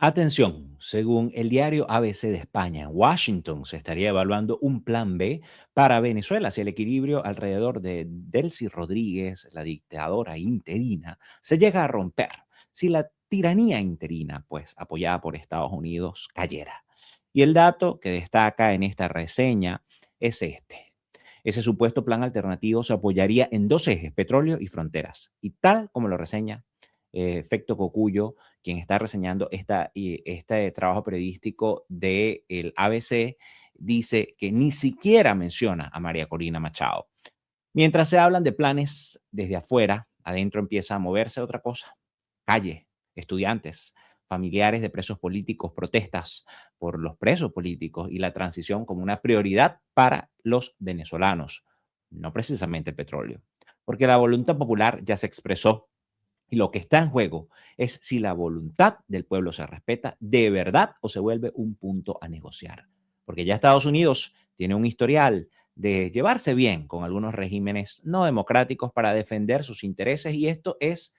Atención, según el diario ABC de España, en Washington se estaría evaluando un plan B para Venezuela si el equilibrio alrededor de Delcy Rodríguez, la dictadora interina, se llega a romper, si la tiranía interina, pues apoyada por Estados Unidos, cayera. Y el dato que destaca en esta reseña es este. Ese supuesto plan alternativo se apoyaría en dos ejes, petróleo y fronteras. Y tal como lo reseña Efecto Cocuyo, quien está reseñando este trabajo periodístico del ABC, dice que ni siquiera menciona a María Corina Machado. Mientras se hablan de planes desde afuera, adentro empieza a moverse otra cosa. Calle, estudiantes, familiares de presos políticos, protestas por los presos políticos y la transición como una prioridad para los venezolanos, no precisamente el petróleo, porque la voluntad popular ya se expresó y lo que está en juego es si la voluntad del pueblo se respeta de verdad o se vuelve un punto a negociar. Porque ya Estados Unidos tiene un historial de llevarse bien con algunos regímenes no democráticos para defender sus intereses y esto es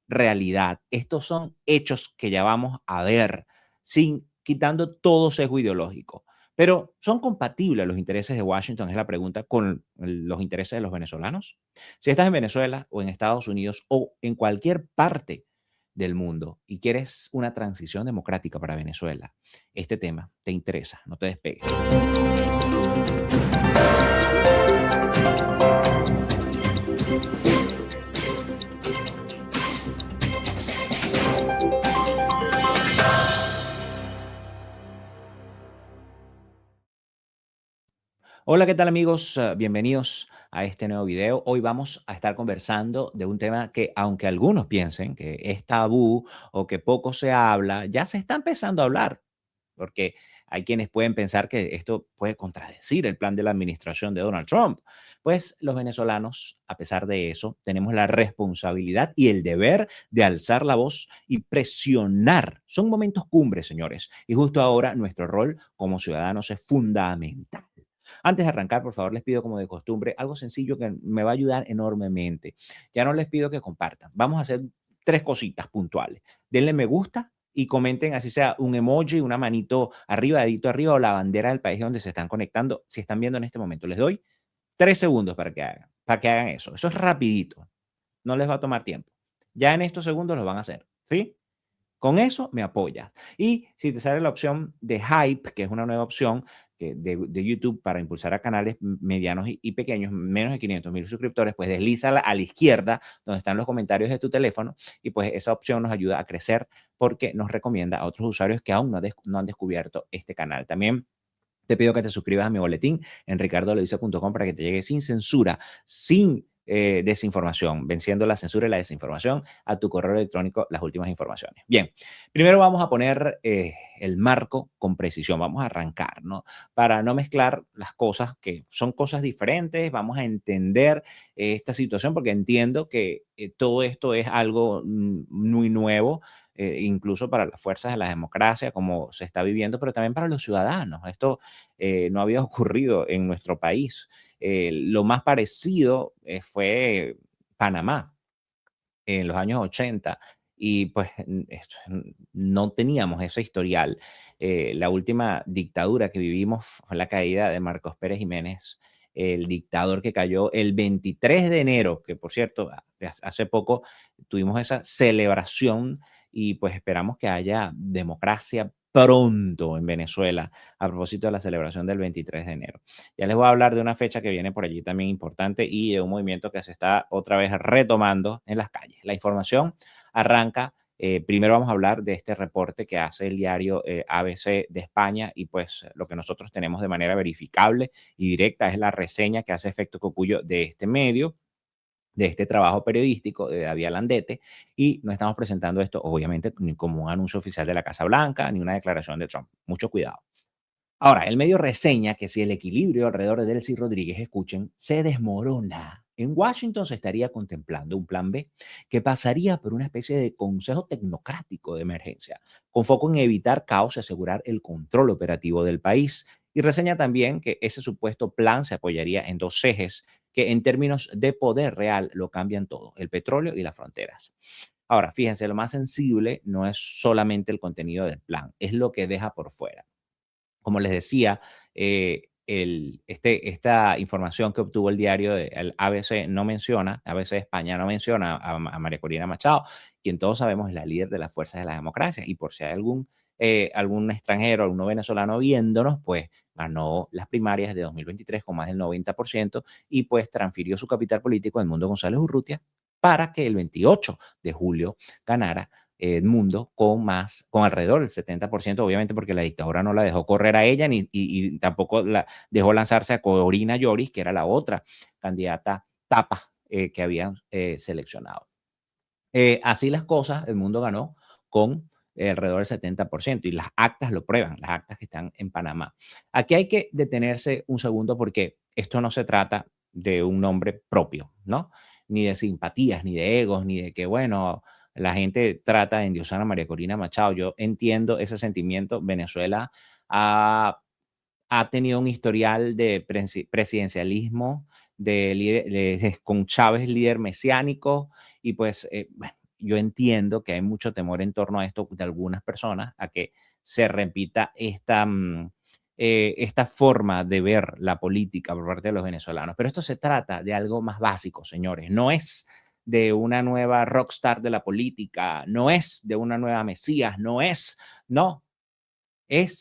realidad. Estos son hechos que ya vamos a ver sin quitando todo sesgo ideológico. Pero ¿son compatibles los intereses de Washington? Es la pregunta con los intereses de los venezolanos. Si estás en Venezuela o en Estados Unidos o en cualquier parte del mundo y quieres una transición democrática para Venezuela, este tema te interesa, no te despegues. Hola, ¿qué tal amigos? Bienvenidos a este nuevo video. Hoy vamos a estar conversando de un tema que, aunque algunos piensen que es tabú o que poco se habla, ya se está empezando a hablar, porque hay quienes pueden pensar que esto puede contradecir el plan de la administración de Donald Trump. Pues los venezolanos, a pesar de eso, tenemos la responsabilidad y el deber de alzar la voz y presionar. Son momentos cumbres, señores, y justo ahora nuestro rol como ciudadanos es fundamental. Antes de arrancar, por favor, les pido como de costumbre algo sencillo que me va a ayudar enormemente. Ya no les pido que compartan. Vamos a hacer tres cositas puntuales. Denle me gusta y comenten, así sea un emoji, una manito arriba, dedito arriba o la bandera del país donde se están conectando. Si están viendo en este momento, les doy 3 segundos para que hagan eso. Eso es rapidito. No les va a tomar tiempo. Ya en estos segundos lo van a hacer. ¿Sí? Con eso me apoyas. Y si te sale la opción de Hype, que es una nueva opción de YouTube para impulsar a canales medianos y pequeños, menos de 500,000 suscriptores, pues deslízala a la izquierda donde están los comentarios de tu teléfono y pues esa opción nos ayuda a crecer porque nos recomienda a otros usuarios que aún no han descubierto este canal. También te pido que te suscribas a mi boletín en ricardoledice.com para que te llegue sin censura, sin desinformación, venciendo la censura y la desinformación a tu correo electrónico las últimas informaciones. Bien, primero vamos a poner el marco con precisión, vamos a arrancar, ¿no? Para no mezclar las cosas que son cosas diferentes, vamos a entender esta situación porque entiendo que todo esto es algo muy nuevo, incluso para las fuerzas de la democracia, como se está viviendo, pero también para los ciudadanos. Esto no había ocurrido en nuestro país. Lo más parecido fue Panamá en los años 80 y pues no teníamos ese historial. La última dictadura que vivimos fue la caída de Marcos Pérez Jiménez, el dictador que cayó el 23 de enero, que por cierto, hace poco tuvimos esa celebración y pues esperamos que haya democracia pronto en Venezuela a propósito de la celebración del 23 de enero. Ya les voy a hablar de una fecha que viene por allí también importante y de un movimiento que se está otra vez retomando en las calles. La información arranca. Primero vamos a hablar de este reporte que hace el diario ABC de España y pues lo que nosotros tenemos de manera verificable y directa es la reseña que hace Efecto Cocuyo de este medio, de este trabajo periodístico de David Landete, y no estamos presentando esto, obviamente, ni como un anuncio oficial de la Casa Blanca, ni una declaración de Trump. Mucho cuidado. Ahora, el medio reseña que si el equilibrio alrededor de Delcy Rodríguez, escuchen, se desmorona. En Washington se estaría contemplando un plan B que pasaría por una especie de consejo tecnocrático de emergencia, con foco en evitar caos y asegurar el control operativo del país. Y reseña también que ese supuesto plan se apoyaría en dos ejes que en términos de poder real lo cambian todo, el petróleo y las fronteras. Ahora, fíjense, lo más sensible no es solamente el contenido del plan, es lo que deja por fuera. Como les decía, esta información que obtuvo el diario el ABC no menciona, ABC de España no menciona a María Corina Machado, quien todos sabemos es la líder de las fuerzas de la democracia. Y por si hay algún extranjero, algún venezolano viéndonos, pues ganó las primarias de 2023 con más del 90% y pues transfirió su capital político a Edmundo González Urrutia para que el 28 de julio ganara mundo con alrededor del 70%, obviamente porque la dictadura no la dejó correr a ella, y tampoco la dejó lanzarse a Corina Lloris, que era la otra candidata tapa que habían seleccionado. Así las cosas, el mundo ganó con alrededor del 70% y las actas lo prueban, las actas que están en Panamá. Aquí hay que detenerse un segundo porque esto no se trata de un nombre propio, ¿no? Ni de simpatías, ni de egos, ni de que, bueno, la gente trata de endiosar a María Corina Machado. Yo entiendo ese sentimiento. Venezuela ha ha tenido un historial de presidencialismo, con Chávez líder mesiánico, y pues, bueno, yo entiendo que hay mucho temor en torno a esto de algunas personas, a que se repita esta forma de ver la política por parte de los venezolanos. Pero esto se trata de algo más básico, señores. No es de una nueva rockstar de la política, no es de una nueva Mesías, no, es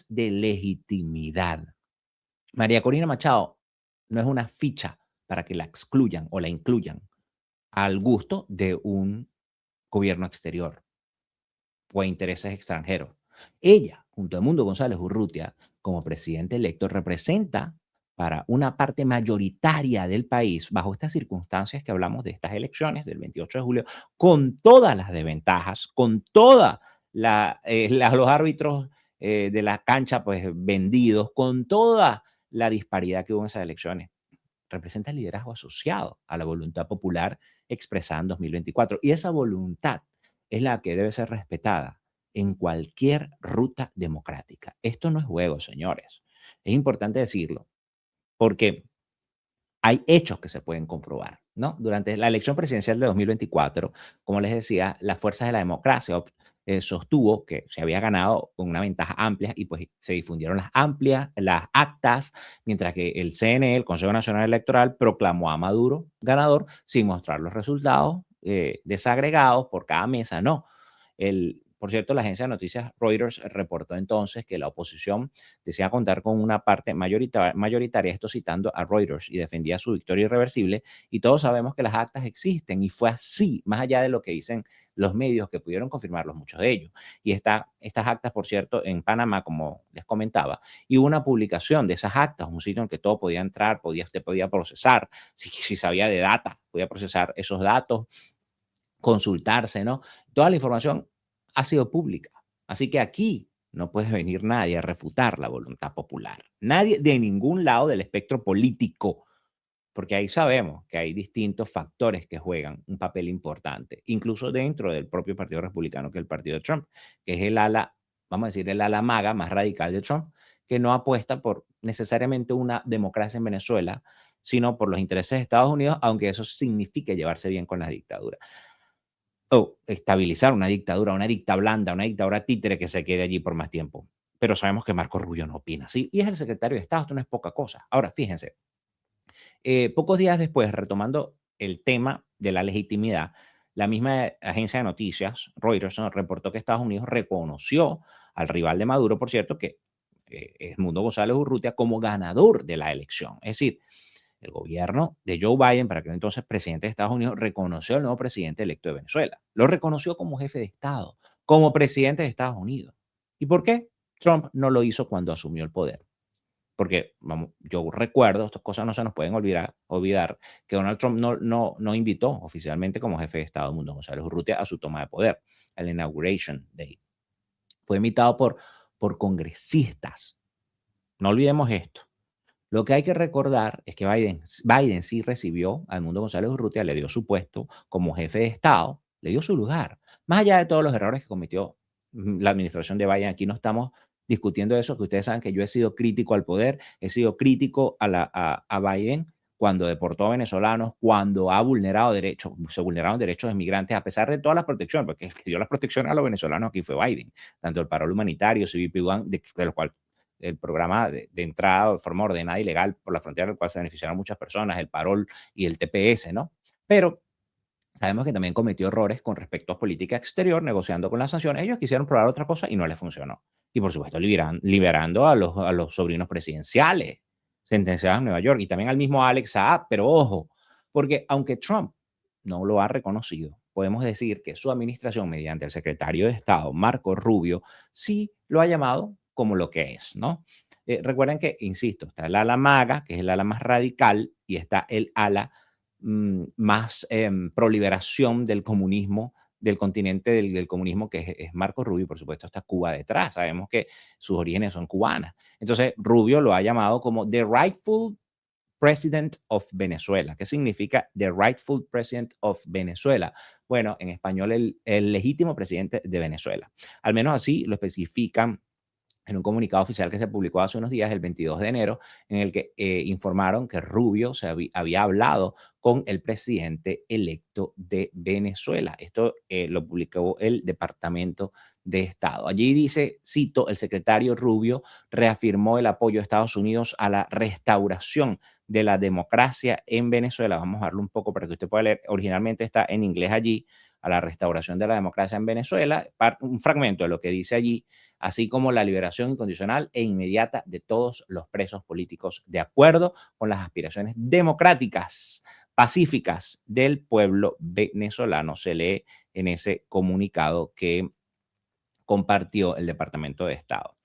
de legitimidad. María Corina Machado no es una ficha para que la excluyan o la incluyan al gusto de un gobierno exterior o a intereses extranjeros. Ella, junto a Edmundo González Urrutia, como presidente electo, representa para una parte mayoritaria del país, bajo estas circunstancias que hablamos de estas elecciones del 28 de julio, con todas las desventajas, con todos los árbitros de la cancha pues vendidos, con toda la disparidad que hubo en esas elecciones, representa el liderazgo asociado a la voluntad popular expresada en 2024. Y esa voluntad es la que debe ser respetada en cualquier ruta democrática. Esto no es juego, señores. Es importante decirlo, porque hay hechos que se pueden comprobar, ¿no? Durante la elección presidencial de 2024, como les decía, las fuerzas de la democracia sostuvo que se había ganado con una ventaja amplia y pues se difundieron las actas, mientras que el CNE, el Consejo Nacional Electoral, proclamó a Maduro ganador sin mostrar los resultados desagregados por cada mesa, no. Por cierto, la agencia de noticias Reuters reportó entonces que la oposición decía contar con una parte mayoritaria, esto citando a Reuters, y defendía su victoria irreversible. Y todos sabemos que las actas existen y fue así, más allá de lo que dicen los medios que pudieron confirmarlos, muchos de ellos. Y estas actas, por cierto, en Panamá, como les comentaba, y hubo una publicación de esas actas, un sitio en que todo podía entrar, usted podía procesar, si sabía de data, podía procesar esos datos, consultarse, ¿no? Toda la información ha sido pública. Así que aquí no puede venir nadie a refutar la voluntad popular. Nadie de ningún lado del espectro político, porque ahí sabemos que hay distintos factores que juegan un papel importante, incluso dentro del propio Partido Republicano, que es el partido de Trump, que es el ala, vamos a decir, el ala maga más radical de Trump, que no apuesta por necesariamente una democracia en Venezuela, sino por los intereses de Estados Unidos, aunque eso signifique llevarse bien con la dictadura o estabilizar una dictadura, una dicta blanda, una dictadura títere que se quede allí por más tiempo. Pero sabemos que Marco Rubio no opina así y es el secretario de Estado, esto no es poca cosa. Ahora, fíjense, pocos días después, retomando el tema de la legitimidad, la misma agencia de noticias, Reuters, ¿no?, reportó que Estados Unidos reconoció al rival de Maduro, por cierto, que Edmundo González Urrutia, como ganador de la elección. Es decir, el gobierno de Joe Biden, para aquel entonces presidente de Estados Unidos, reconoció al nuevo presidente electo de Venezuela. Lo reconoció como jefe de Estado, como presidente de Estados Unidos. ¿Y por qué Trump no lo hizo cuando asumió el poder? Porque vamos, yo recuerdo, estas cosas no se nos pueden olvidar que Donald Trump no invitó oficialmente como jefe de Estado a Mundo González Urrutia a su toma de poder, al Inauguration Day. Fue invitado por congresistas. No olvidemos esto. Lo que hay que recordar es que Biden sí recibió a Edmundo González Urrutia, le dio su puesto como jefe de Estado, le dio su lugar. Más allá de todos los errores que cometió la administración de Biden, aquí no estamos discutiendo eso, que ustedes saben que yo he sido crítico al poder, he sido crítico a Biden cuando deportó a venezolanos, cuando ha vulnerado derechos, se vulneraron derechos de migrantes, a pesar de todas las protecciones, porque el que dio las protecciones a los venezolanos aquí fue Biden, tanto el parol humanitario, CBP-1, de lo cual el programa de entrada de forma ordenada y legal por la frontera, del cual se beneficiaron muchas personas, el parol y el TPS, ¿no? Pero sabemos que también cometió errores con respecto a política exterior, negociando con las sanciones. Ellos quisieron probar otra cosa y no les funcionó. Y por supuesto, liberando a los sobrinos presidenciales sentenciados en Nueva York y también al mismo Alex Saab. Pero ojo, porque aunque Trump no lo ha reconocido, podemos decir que su administración, mediante el secretario de Estado, Marco Rubio, sí lo ha llamado como lo que es, ¿no? Recuerden que, insisto, está el ala MAGA, que es el ala más radical, y está el ala más pro liberación del comunismo, del continente del comunismo, que es Marco Rubio, por supuesto está Cuba detrás, sabemos que sus orígenes son cubanas. Entonces Rubio lo ha llamado como The Rightful President of Venezuela. ¿Qué significa The Rightful President of Venezuela? Bueno, en español el legítimo presidente de Venezuela. Al menos así lo especifican en un comunicado oficial que se publicó hace unos días, el 22 de enero, en el que informaron que Rubio había hablado con el presidente electo de Venezuela. Esto lo publicó el Departamento de Estado. Allí dice, cito, el secretario Rubio reafirmó el apoyo de Estados Unidos a la restauración de la democracia en Venezuela. Vamos a darlo un poco para que usted pueda leer. Originalmente está en inglés allí, a la restauración de la democracia en Venezuela. Un fragmento de lo que dice allí, así como la liberación incondicional e inmediata de todos los presos políticos, de acuerdo con las aspiraciones democráticas, pacíficas del pueblo venezolano, se lee en ese comunicado que compartió el Departamento de Estado.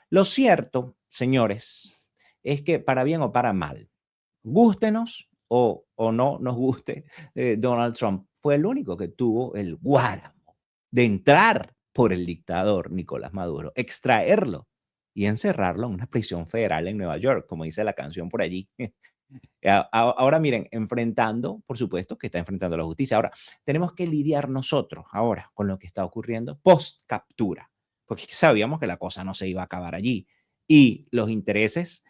Lo cierto, señores, es que para bien o para mal, gústenos o no nos guste, Donald Trump fue el único que tuvo el guáramo de entrar por el dictador Nicolás Maduro, extraerlo y encerrarlo en una prisión federal en Nueva York, como dice la canción por allí. Ahora miren, enfrentando, por supuesto que está enfrentando la justicia. Ahora, tenemos que lidiar nosotros ahora con lo que está ocurriendo post captura, porque sabíamos que la cosa no se iba a acabar allí y los intereses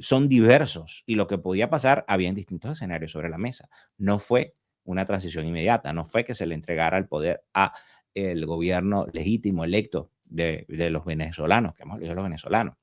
son diversos y lo que podía pasar, había distintos escenarios sobre la mesa. No fue una transición inmediata, no fue que se le entregara el poder a el gobierno legítimo, electo de los venezolanos, que hemos elegido los venezolanos.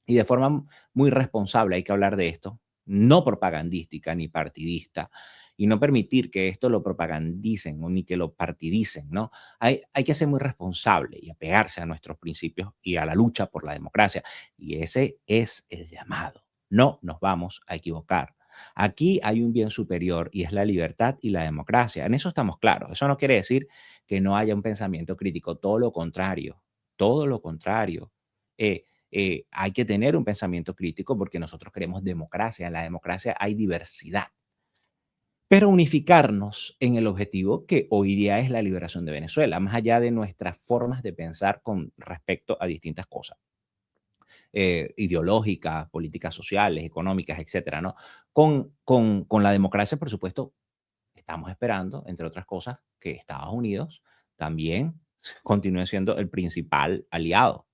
Y de forma muy responsable hay que hablar de esto, no propagandística ni partidista, y no permitir que esto lo propagandicen o ni que lo partidicen, ¿no? Hay que ser muy responsable y apegarse a nuestros principios y a la lucha por la democracia. Y ese es el llamado. No nos vamos a equivocar. Aquí hay un bien superior y es la libertad y la democracia. En eso estamos claros. Eso no quiere decir que no haya un pensamiento crítico, todo lo contrario, todo lo contrario. Hay que tener un pensamiento crítico porque nosotros queremos democracia. En la democracia hay diversidad, pero unificarnos en el objetivo que hoy día es la liberación de Venezuela, más allá de nuestras formas de pensar con respecto a distintas cosas, ideológicas, políticas sociales, económicas, etcétera, ¿no? Con la democracia, por supuesto, estamos esperando, entre otras cosas, que Estados Unidos también continúe siendo el principal aliado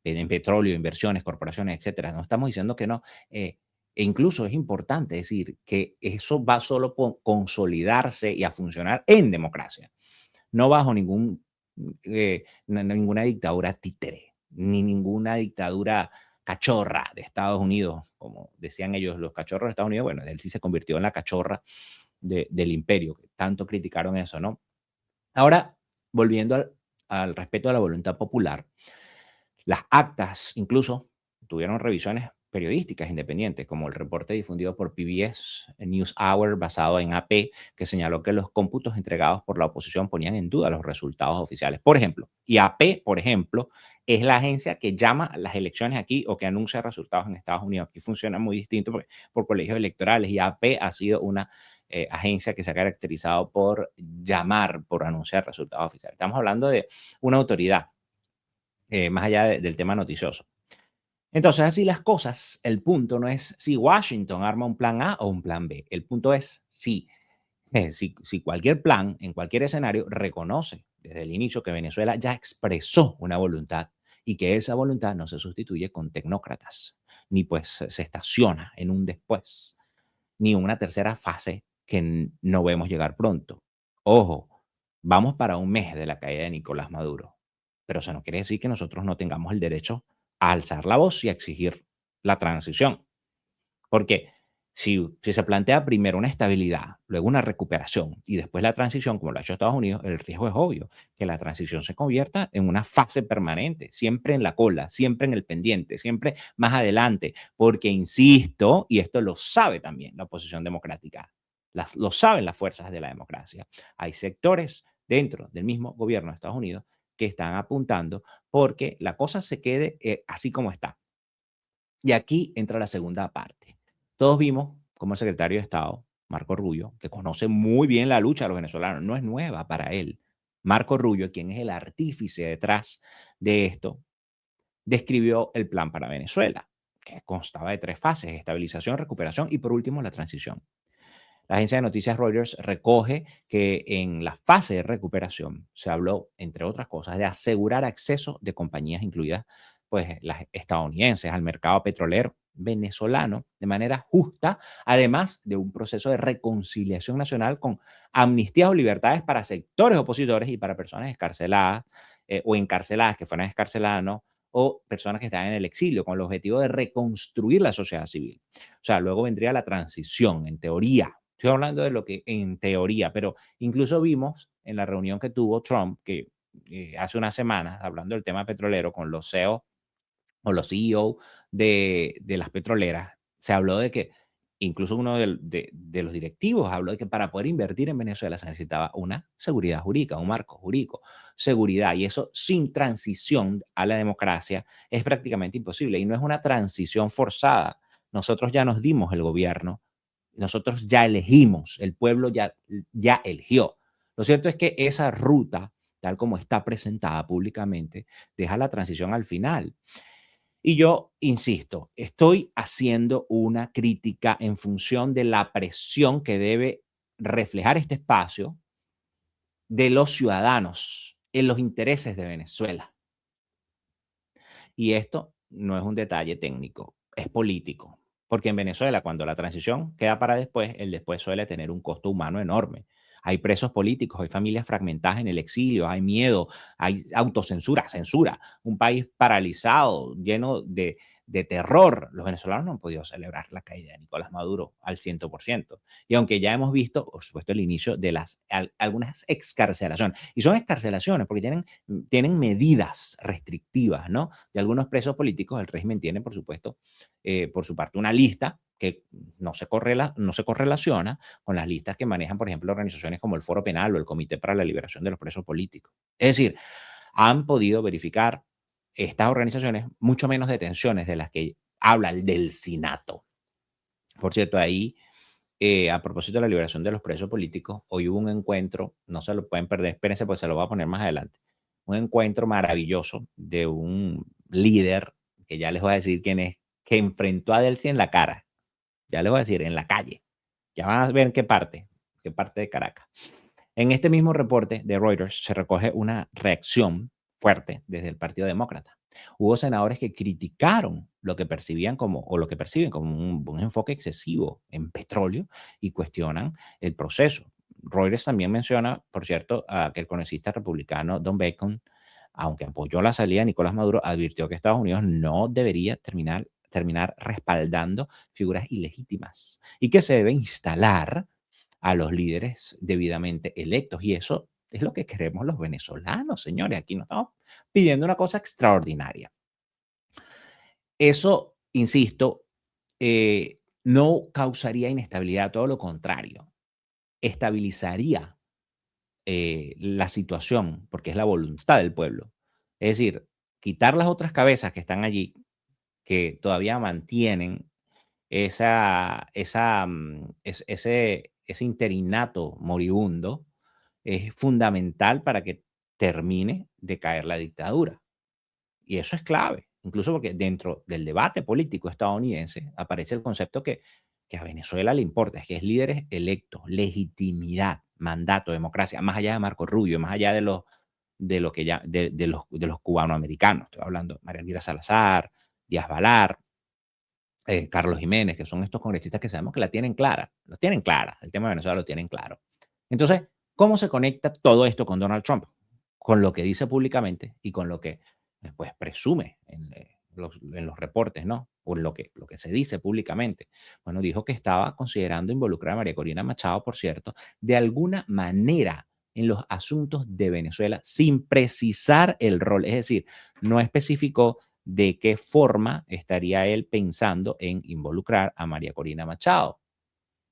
en petróleo, inversiones, corporaciones, etcétera. No estamos diciendo que no. E incluso es importante decir que eso va solo por consolidarse y a funcionar en democracia, no bajo ninguna dictadura títere, ni ninguna dictadura cachorra de Estados Unidos, como decían ellos, los cachorros de Estados Unidos. Bueno, él sí se convirtió en la cachorra del imperio, que tanto criticaron eso, ¿no? Ahora, volviendo al respeto a la voluntad popular, las actas incluso tuvieron revisiones periodísticas independientes, como el reporte difundido por PBS NewsHour basado en AP, que señaló que los cómputos entregados por la oposición ponían en duda los resultados oficiales. Por ejemplo, y AP, por ejemplo, es la agencia que llama a las elecciones aquí o que anuncia resultados en Estados Unidos. Aquí funciona muy distinto por colegios electorales y AP ha sido una agencia que se ha caracterizado por llamar, por anunciar resultados oficiales. Estamos hablando de una autoridad más allá del tema noticioso. Entonces, así las cosas, el punto no es si Washington arma un plan A o un plan B. El punto es si cualquier plan, en cualquier escenario, reconoce desde el inicio que Venezuela ya expresó una voluntad y que esa voluntad no se sustituye con tecnócratas, ni pues se estaciona en un después. ni una tercera fase que no vemos llegar pronto. Ojo, vamos para un mes de la caída de Nicolás Maduro, pero eso no quiere decir que nosotros no tengamos el derecho a alzar la voz y a exigir la transición. Porque si se plantea primero una estabilidad, luego una recuperación y después la transición, como lo ha hecho Estados Unidos, el riesgo es obvio, que la transición se convierta en una fase permanente, siempre en la cola, siempre en el pendiente, siempre más adelante, porque insisto, y esto lo sabe también la oposición democrática, lo saben las fuerzas de la democracia. Hay sectores dentro del mismo gobierno de Estados Unidos que están apuntando porque la cosa se quede así como está. Y aquí entra la segunda parte. Todos vimos cómo el secretario de Estado, Marco Rubio, que conoce muy bien la lucha de los venezolanos, no es nueva para él. Marco Rubio, quien es el artífice detrás de esto, describió el plan para Venezuela, que constaba de 3 fases: estabilización, recuperación y por último la transición. La agencia de noticias Reuters recoge que en la fase de recuperación se habló, entre otras cosas, de asegurar acceso de compañías, incluidas pues las estadounidenses, al mercado petrolero venezolano de manera justa, además de un proceso de reconciliación nacional con amnistías o libertades para sectores opositores y para personas escarceladas o encarceladas que fueran escarceladas, ¿no? O personas que están en el exilio, con el objetivo de reconstruir la sociedad civil. O sea, luego vendría la transición, en teoría. Estoy hablando de lo que en teoría, pero incluso vimos en la reunión que tuvo Trump, que hace unas semanas, hablando del tema petrolero, con los CEO o los CEO de las petroleras, se habló de que incluso uno de los directivos habló de que para poder invertir en Venezuela se necesitaba una seguridad jurídica, un marco jurídico, seguridad, y eso sin transición a la democracia es prácticamente imposible y no es una transición forzada. Nosotros ya nos dimos el gobierno, nosotros ya elegimos, el pueblo ya eligió. Lo cierto es que esa ruta, tal como está presentada públicamente, deja la transición al final. Y yo insisto, estoy haciendo una crítica en función de la presión que debe reflejar este espacio de los ciudadanos en los intereses de Venezuela. Y esto no es un detalle técnico, es político. Porque en Venezuela, cuando la transición queda para después, el después suele tener un costo humano enorme. Hay presos políticos, hay familias fragmentadas en el exilio, hay miedo, hay autocensura, censura, un país paralizado, lleno de terror. Los venezolanos no han podido celebrar la caída de Nicolás Maduro al 100%. Y aunque ya hemos visto, por supuesto, el inicio de algunas excarcelaciones, y son excarcelaciones porque tienen medidas restrictivas, ¿no? De algunos presos políticos, el régimen tiene, por supuesto, por su parte, una lista que no se correlaciona con las listas que manejan, por ejemplo, organizaciones como el Foro Penal o el Comité para la Liberación de los Presos Políticos. Es decir, han podido verificar estas organizaciones mucho menos detenciones de las que habla el del SINATO. Por cierto, ahí, a propósito de la liberación de los presos políticos, hoy hubo un encuentro, no se lo pueden perder, espérense, pues se lo voy a poner más adelante. Un encuentro maravilloso de un líder, que ya les voy a decir quién es, que enfrentó a Delcy en la cara. Ya les voy a decir, en la calle. Ya van a ver en qué parte de Caracas. En este mismo reporte de Reuters se recoge una reacción fuerte desde el Partido Demócrata. Hubo senadores que criticaron lo que percibían como, o lo que perciben como un enfoque excesivo en petróleo y cuestionan el proceso. Reuters también menciona, por cierto, a que el congresista republicano Don Bacon, aunque apoyó la salida de Nicolás Maduro, advirtió que Estados Unidos no debería terminar respaldando figuras ilegítimas y que se debe instalar a los líderes debidamente electos. Y eso es lo que queremos los venezolanos, señores. Aquí no estamos pidiendo una cosa extraordinaria. Eso, insisto, no causaría inestabilidad, todo lo contrario, estabilizaría la situación, porque es la voluntad del pueblo. Es decir, quitar las otras cabezas que están allí, que todavía mantienen ese interinato moribundo, es fundamental para que termine de caer la dictadura. Y eso es clave, incluso porque dentro del debate político estadounidense aparece el concepto que a Venezuela le importa, es que es líderes electos, legitimidad, mandato, democracia, más allá de Marco Rubio, más allá de lo que ya, de los cubanoamericanos. Estoy hablando de María Elvira Salazar, Díaz Balar, Carlos Jiménez, que son estos congresistas que sabemos que la tienen clara, lo tienen clara, el tema de Venezuela lo tienen claro. Entonces, ¿cómo se conecta todo esto con Donald Trump? Con lo que dice públicamente y con lo que pues, presume en los reportes, ¿no? O lo que se dice públicamente. Bueno, dijo que estaba considerando involucrar a María Corina Machado, por cierto, de alguna manera en los asuntos de Venezuela, sin precisar el rol. Es decir, no especificó de qué forma estaría él pensando en involucrar a María Corina Machado.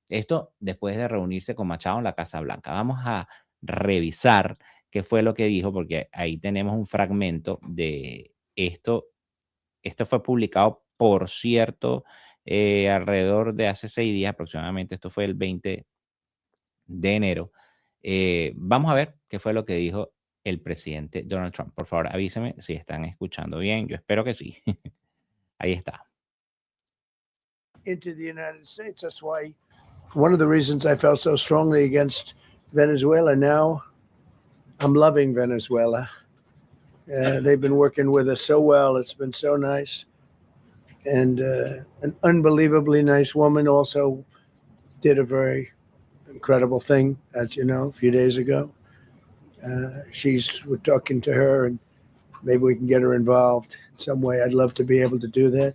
Esto después de reunirse con Machado en la Casa Blanca. Vamos a revisar qué fue lo que dijo, porque ahí tenemos un fragmento de esto. Esto fue publicado, por cierto, alrededor de hace 6 días aproximadamente. Esto fue el 20 de enero. Vamos a ver qué fue lo que dijo el presidente Donald Trump. Por favor, avísenme si están escuchando bien. Yo espero que sí. Ahí está. Into the United States. That's why one of the reasons I felt so strongly against Venezuela. Now I'm loving Venezuela. They've been working with us so well. It's been so nice. And an unbelievably nice woman also did a very incredible thing, as you know, a few days ago. We're talking to her, and maybe we can get her involved in some way. I'd love to be able to do that.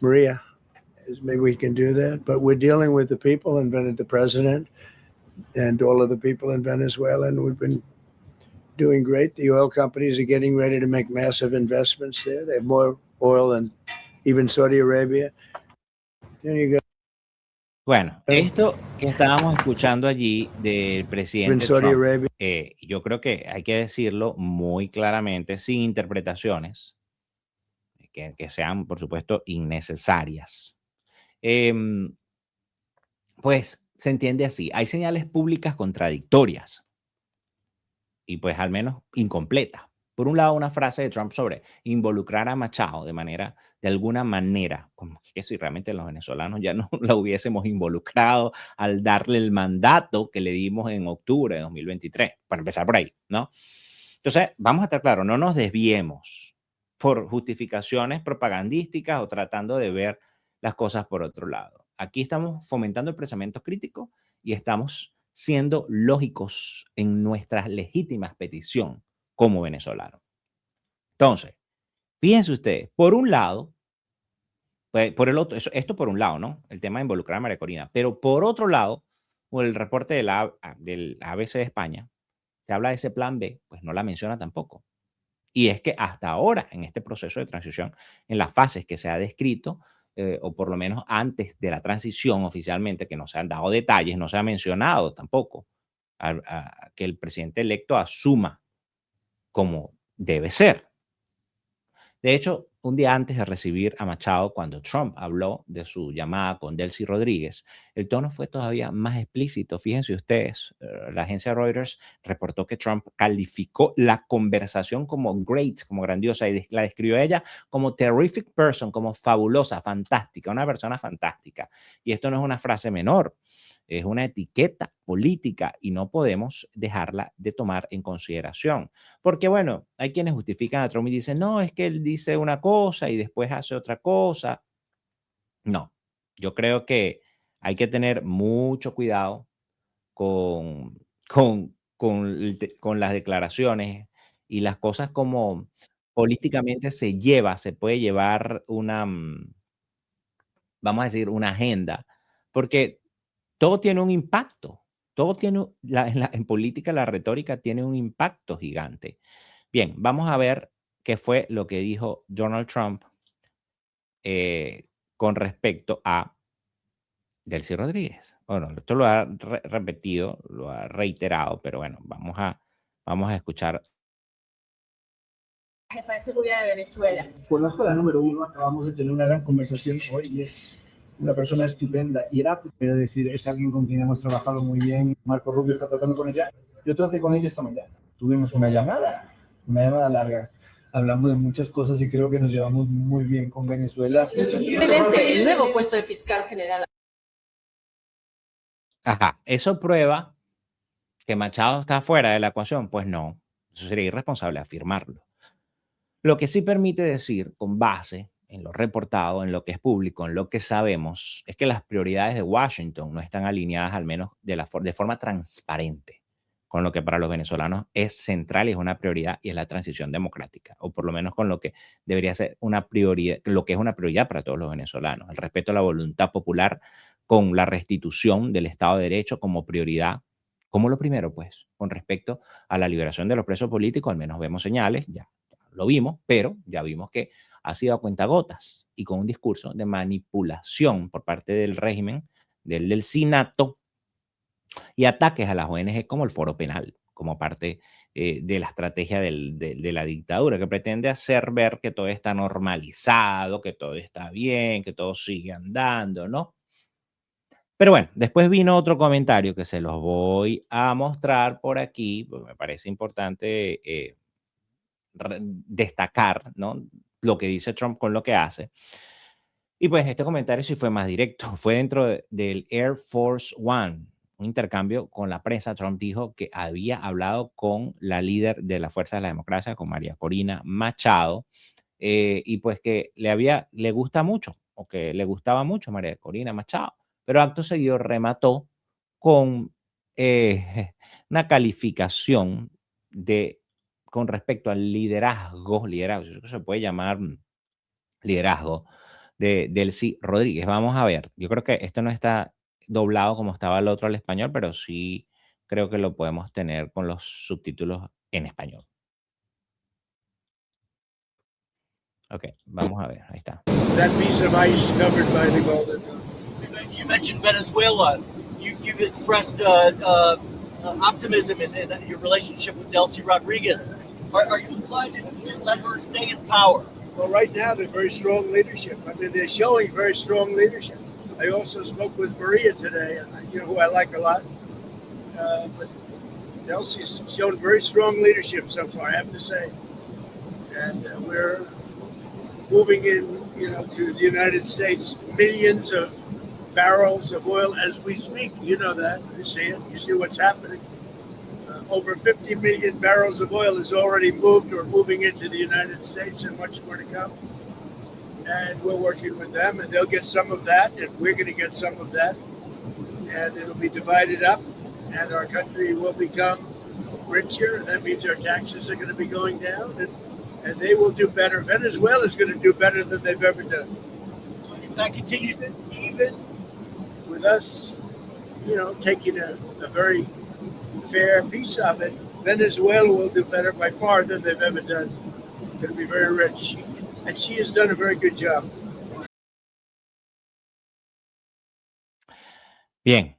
Maria, maybe we can do that. But we're dealing with the people and the president and all of the people in Venezuela, and we've been doing great. The oil companies are getting ready to make massive investments there. They have more oil than even Saudi Arabia. There you go. Bueno, esto que estábamos escuchando allí del presidente Trump, yo creo que hay que decirlo muy claramente, sin interpretaciones, que sean, por supuesto, innecesarias. Pues se entiende así, hay señales públicas contradictorias y pues al menos incompletas. Por un lado, una frase de Trump sobre involucrar a Machado de alguna manera, como que si realmente los venezolanos ya no la hubiésemos involucrado al darle el mandato que le dimos en octubre de 2023, para empezar por ahí, ¿no? Entonces, vamos a estar claros, no nos desviemos por justificaciones propagandísticas o tratando de ver las cosas por otro lado. Aquí estamos fomentando el pensamiento crítico y estamos siendo lógicos en nuestra legítima petición como venezolano. Entonces, fíjense ustedes, por un lado, pues, por el otro, esto por un lado, ¿no? El tema de involucrar a María Corina, pero por otro lado, o el reporte del ABC de España, se habla de ese plan B, pues no la menciona tampoco. Y es que hasta ahora, en este proceso de transición, en las fases que se ha descrito, o por lo menos antes de la transición oficialmente, que no se han dado detalles, no se ha mencionado tampoco que el presidente electo asuma como debe ser. De hecho, un día antes de recibir a Machado, cuando Trump habló de su llamada con Delcy Rodríguez, el tono fue todavía más explícito. Fíjense ustedes, la agencia Reuters reportó que Trump calificó la conversación como great, como grandiosa, y la describió a ella como terrific person, como fabulosa, fantástica, una persona fantástica. Y esto no es una frase menor. Es una etiqueta política y no podemos dejarla de tomar en consideración. Porque, bueno, hay quienes justifican a Trump y dicen, no, es que él dice una cosa y después hace otra cosa. No, yo creo que hay que tener mucho cuidado con las declaraciones y las cosas como políticamente se puede llevar vamos a decir, una agenda, porque todo tiene un impacto. Todo tiene, en política la retórica tiene un impacto gigante. Bien, vamos a ver qué fue lo que dijo Donald Trump con respecto a Delcy Rodríguez. Bueno, esto lo ha repetido, lo ha reiterado, pero bueno, vamos a escuchar. Jefa de seguridad de Venezuela. Conozco a la número uno, acabamos de tener una gran conversación hoy y es una persona estupenda. Y era, quiero decir, es alguien con quien hemos trabajado muy bien. Marco Rubio está tratando con ella. Yo traté con ella esta mañana. Tuvimos una llamada larga. Hablamos de muchas cosas y creo que nos llevamos muy bien con Venezuela. Excelente, el nuevo puesto de fiscal general. Ajá, ¿eso prueba que Machado está fuera de la ecuación? Pues no, eso sería irresponsable afirmarlo. Lo que sí permite decir, con base en lo reportado, en lo que es público, en lo que sabemos, es que las prioridades de Washington no están alineadas, al menos de forma transparente, con lo que para los venezolanos es central y es una prioridad, y es la transición democrática, o por lo menos con lo que debería ser una prioridad, lo que es una prioridad para todos los venezolanos, el respeto a la voluntad popular con la restitución del Estado de Derecho como prioridad, como lo primero, pues, con respecto a la liberación de los presos políticos. Al menos vemos señales, ya lo vimos, pero ya vimos que ha sido a cuentagotas y con un discurso de manipulación por parte del régimen, del Sinato, y ataques a las ONG como el Foro Penal, como parte de la estrategia de la dictadura, que pretende hacer ver que todo está normalizado, que todo está bien, que todo sigue andando, ¿no? Pero bueno, después vino otro comentario que se los voy a mostrar por aquí, porque me parece importante destacar, ¿no? Lo que dice Trump con lo que hace. Y pues este comentario sí fue más directo, fue dentro del Air Force One, un intercambio con la prensa. Trump dijo que había hablado con la líder de la Fuerza de la Democracia, con María Corina Machado, y pues que le gusta mucho, o que le gustaba mucho María Corina Machado, pero acto seguido remató con una calificación de, con respecto al liderazgo, eso se puede llamar liderazgo, de Delcy Rodríguez. Vamos a ver, yo creo que esto no está doblado como estaba el otro al español, pero sí creo que lo podemos tener con los subtítulos en español. Ok, vamos a ver, ahí está. That piece of ice covered by the Golden Dome. You mentioned Venezuela. You've expressed optimism in your relationship with Delcy Rodriguez. Are you inclined to let her stay in power? Well, right now they're very strong leadership. I mean, they're showing very strong leadership. I also spoke with Maria today, and you know who I like a lot. But Delcy's shown very strong leadership so far, I have to say. And we're moving in, you know, to the United States, millions of barrels of oil as we speak. You know that. You see it. You see what's happening. Over 50 million barrels of oil is already moved or moving into the United States, and much more to come. And we're working with them, and they'll get some of that, and we're going to get some of that. And it'll be divided up, and our country will become richer, and that means our taxes are going to be going down, and they will do better. Venezuela is going to do better than they've ever done. So if that continues, Even with us, you know, taking a very fair piece of it, Venezuela will do better by far than they've ever done. It's going to be very rich. And she has done a very good job. Bien,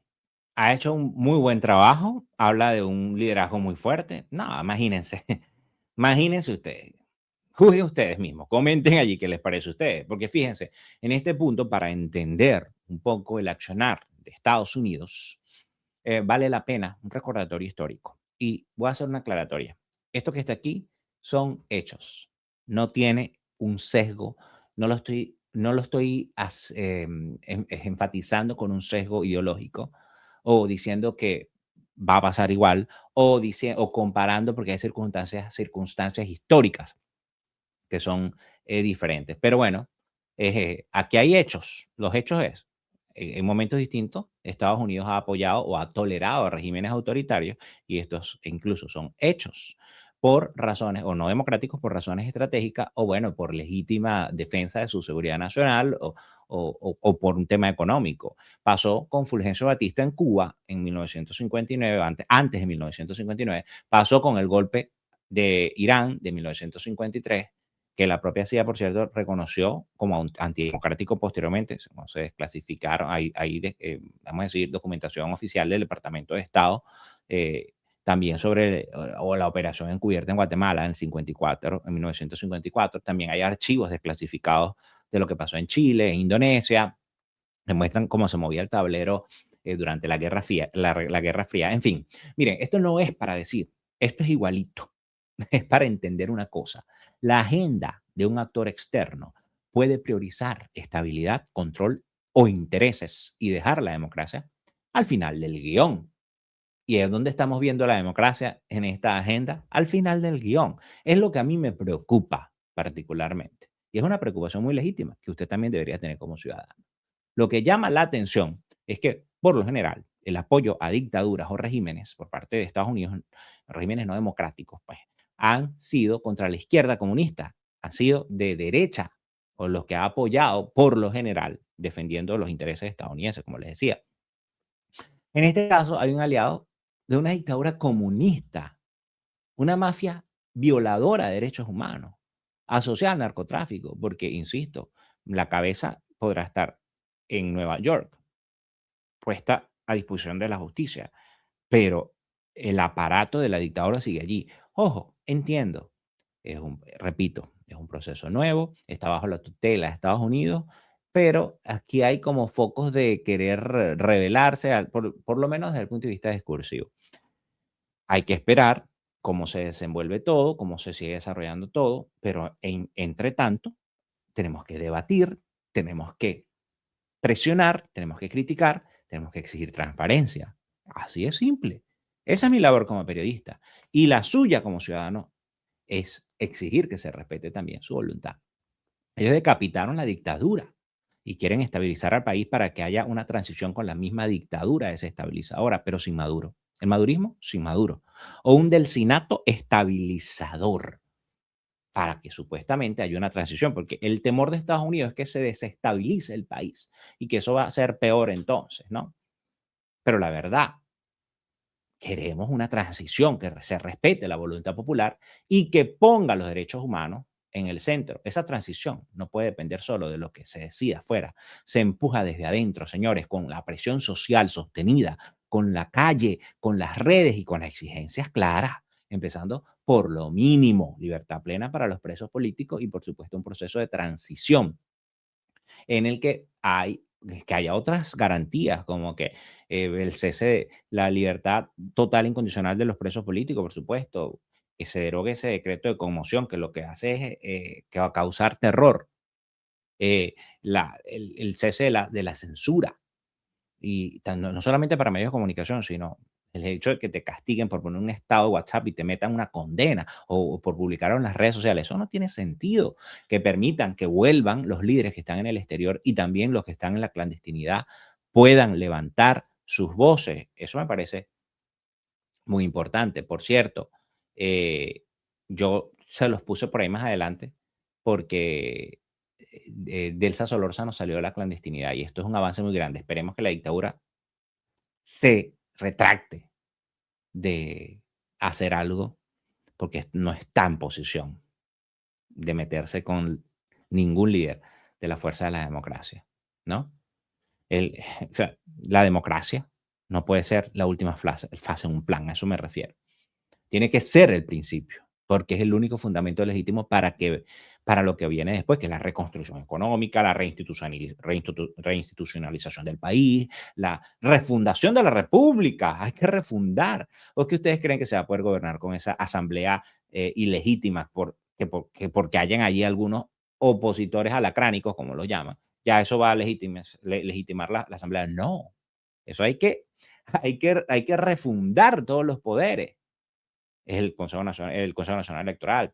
ha hecho un muy buen trabajo, habla de un liderazgo muy fuerte. No, imagínense, imagínense ustedes. Juzguen ustedes mismos, comenten allí qué les parece a ustedes, porque fíjense, en este punto, para entender un poco el accionar de Estados Unidos, vale la pena un recordatorio histórico. Y voy a hacer una aclaratoria. Esto que está aquí son hechos, no tiene un sesgo, no lo estoy enfatizando con un sesgo ideológico o diciendo que va a pasar igual o comparando porque hay circunstancias históricas que son diferentes. Pero bueno, aquí hay hechos. Los hechos es, en momentos distintos, Estados Unidos ha apoyado o ha tolerado a regímenes autoritarios y estos incluso son hechos por razones o no democráticos, por razones estratégicas o bueno, por legítima defensa de su seguridad nacional o por un tema económico. Pasó con Fulgencio Batista en Cuba en 1959, antes de 1959, pasó con el golpe de Irán de 1953, que la propia CIA, por cierto, reconoció como antidemocrático posteriormente. Se desclasificaron, vamos a decir, documentación oficial del Departamento de Estado, también sobre la operación encubierta en Guatemala en 1954. También hay archivos desclasificados de lo que pasó en Chile, en Indonesia, demuestran cómo se movía el tablero durante la Guerra Fría, la Guerra Fría. En fin, miren, esto no es para decir, esto es igualito. Es para entender una cosa. La agenda de un actor externo puede priorizar estabilidad, control o intereses y dejar la democracia al final del guión. ¿Y es donde estamos viendo la democracia en esta agenda? Al final del guión. Es lo que a mí me preocupa particularmente. Y es una preocupación muy legítima que usted también debería tener como ciudadano. Lo que llama la atención es que, por lo general, el apoyo a dictaduras o regímenes por parte de Estados Unidos, regímenes no democráticos, pues, han sido contra la izquierda comunista, han sido de derecha, o los que ha apoyado, por lo general, defendiendo los intereses estadounidenses, como les decía. En este caso, hay un aliado de una dictadura comunista, una mafia violadora de derechos humanos, asociada al narcotráfico, porque, insisto, la cabeza podrá estar en Nueva York, puesta a disposición de la justicia, pero el aparato de la dictadura sigue allí. Ojo, entiendo, repito, es un proceso nuevo, está bajo la tutela de Estados Unidos, pero aquí hay como focos de querer rebelarse, por lo menos desde el punto de vista discursivo. Hay que esperar cómo se desenvuelve todo, cómo se sigue desarrollando todo, pero entre tanto, tenemos que debatir, tenemos que presionar, tenemos que criticar, tenemos que exigir transparencia. Así es simple. Esa es mi labor como periodista. Y la suya como ciudadano es exigir que se respete también su voluntad. Ellos decapitaron la dictadura y quieren estabilizar al país para que haya una transición con la misma dictadura desestabilizadora, pero sin Maduro. El madurismo sin Maduro. O un delcinato estabilizador para que supuestamente haya una transición, porque el temor de Estados Unidos es que se desestabilice el país y que eso va a ser peor entonces, ¿no? Pero la verdad, queremos una transición que se respete la voluntad popular y que ponga los derechos humanos en el centro. Esa transición no puede depender solo de lo que se decida afuera. Se empuja desde adentro, señores, con la presión social sostenida, con la calle, con las redes y con las exigencias claras, empezando por lo mínimo, libertad plena para los presos políticos y, por supuesto, un proceso de transición en el que haya otras garantías, como que el cese de la libertad total e incondicional de los presos políticos, por supuesto, que se derogue ese decreto de conmoción, que lo que hace es que va a causar terror, el cese de la censura, y no solamente para medios de comunicación, sino el hecho de que te castiguen por poner un estado de WhatsApp y te metan una condena o por publicarlo en las redes sociales. Eso no tiene sentido. Que permitan que vuelvan los líderes que están en el exterior y también los que están en la clandestinidad puedan levantar sus voces. Eso me parece muy importante. Por cierto, yo se los puse por ahí más adelante porque Delsa Solórzano salió de la clandestinidad y esto es un avance muy grande. Esperemos que la dictadura se retracte de hacer algo porque no está en posición de meterse con ningún líder de la fuerza de la democracia, ¿no? O sea, la democracia no puede ser la última fase en un plan, a eso me refiero. Tiene que ser el principio, porque es el único fundamento legítimo para lo que viene después, que es la reconstrucción económica, la reinstitucionalización del país, la refundación de la república. Hay que refundar. ¿O es que ustedes creen que se va a poder gobernar con esa asamblea ilegítima porque hayan allí algunos opositores alacránicos, como los llaman? Ya eso va a legitimar la asamblea. No, eso hay que refundar todos los poderes. Es el Consejo Nacional Electoral,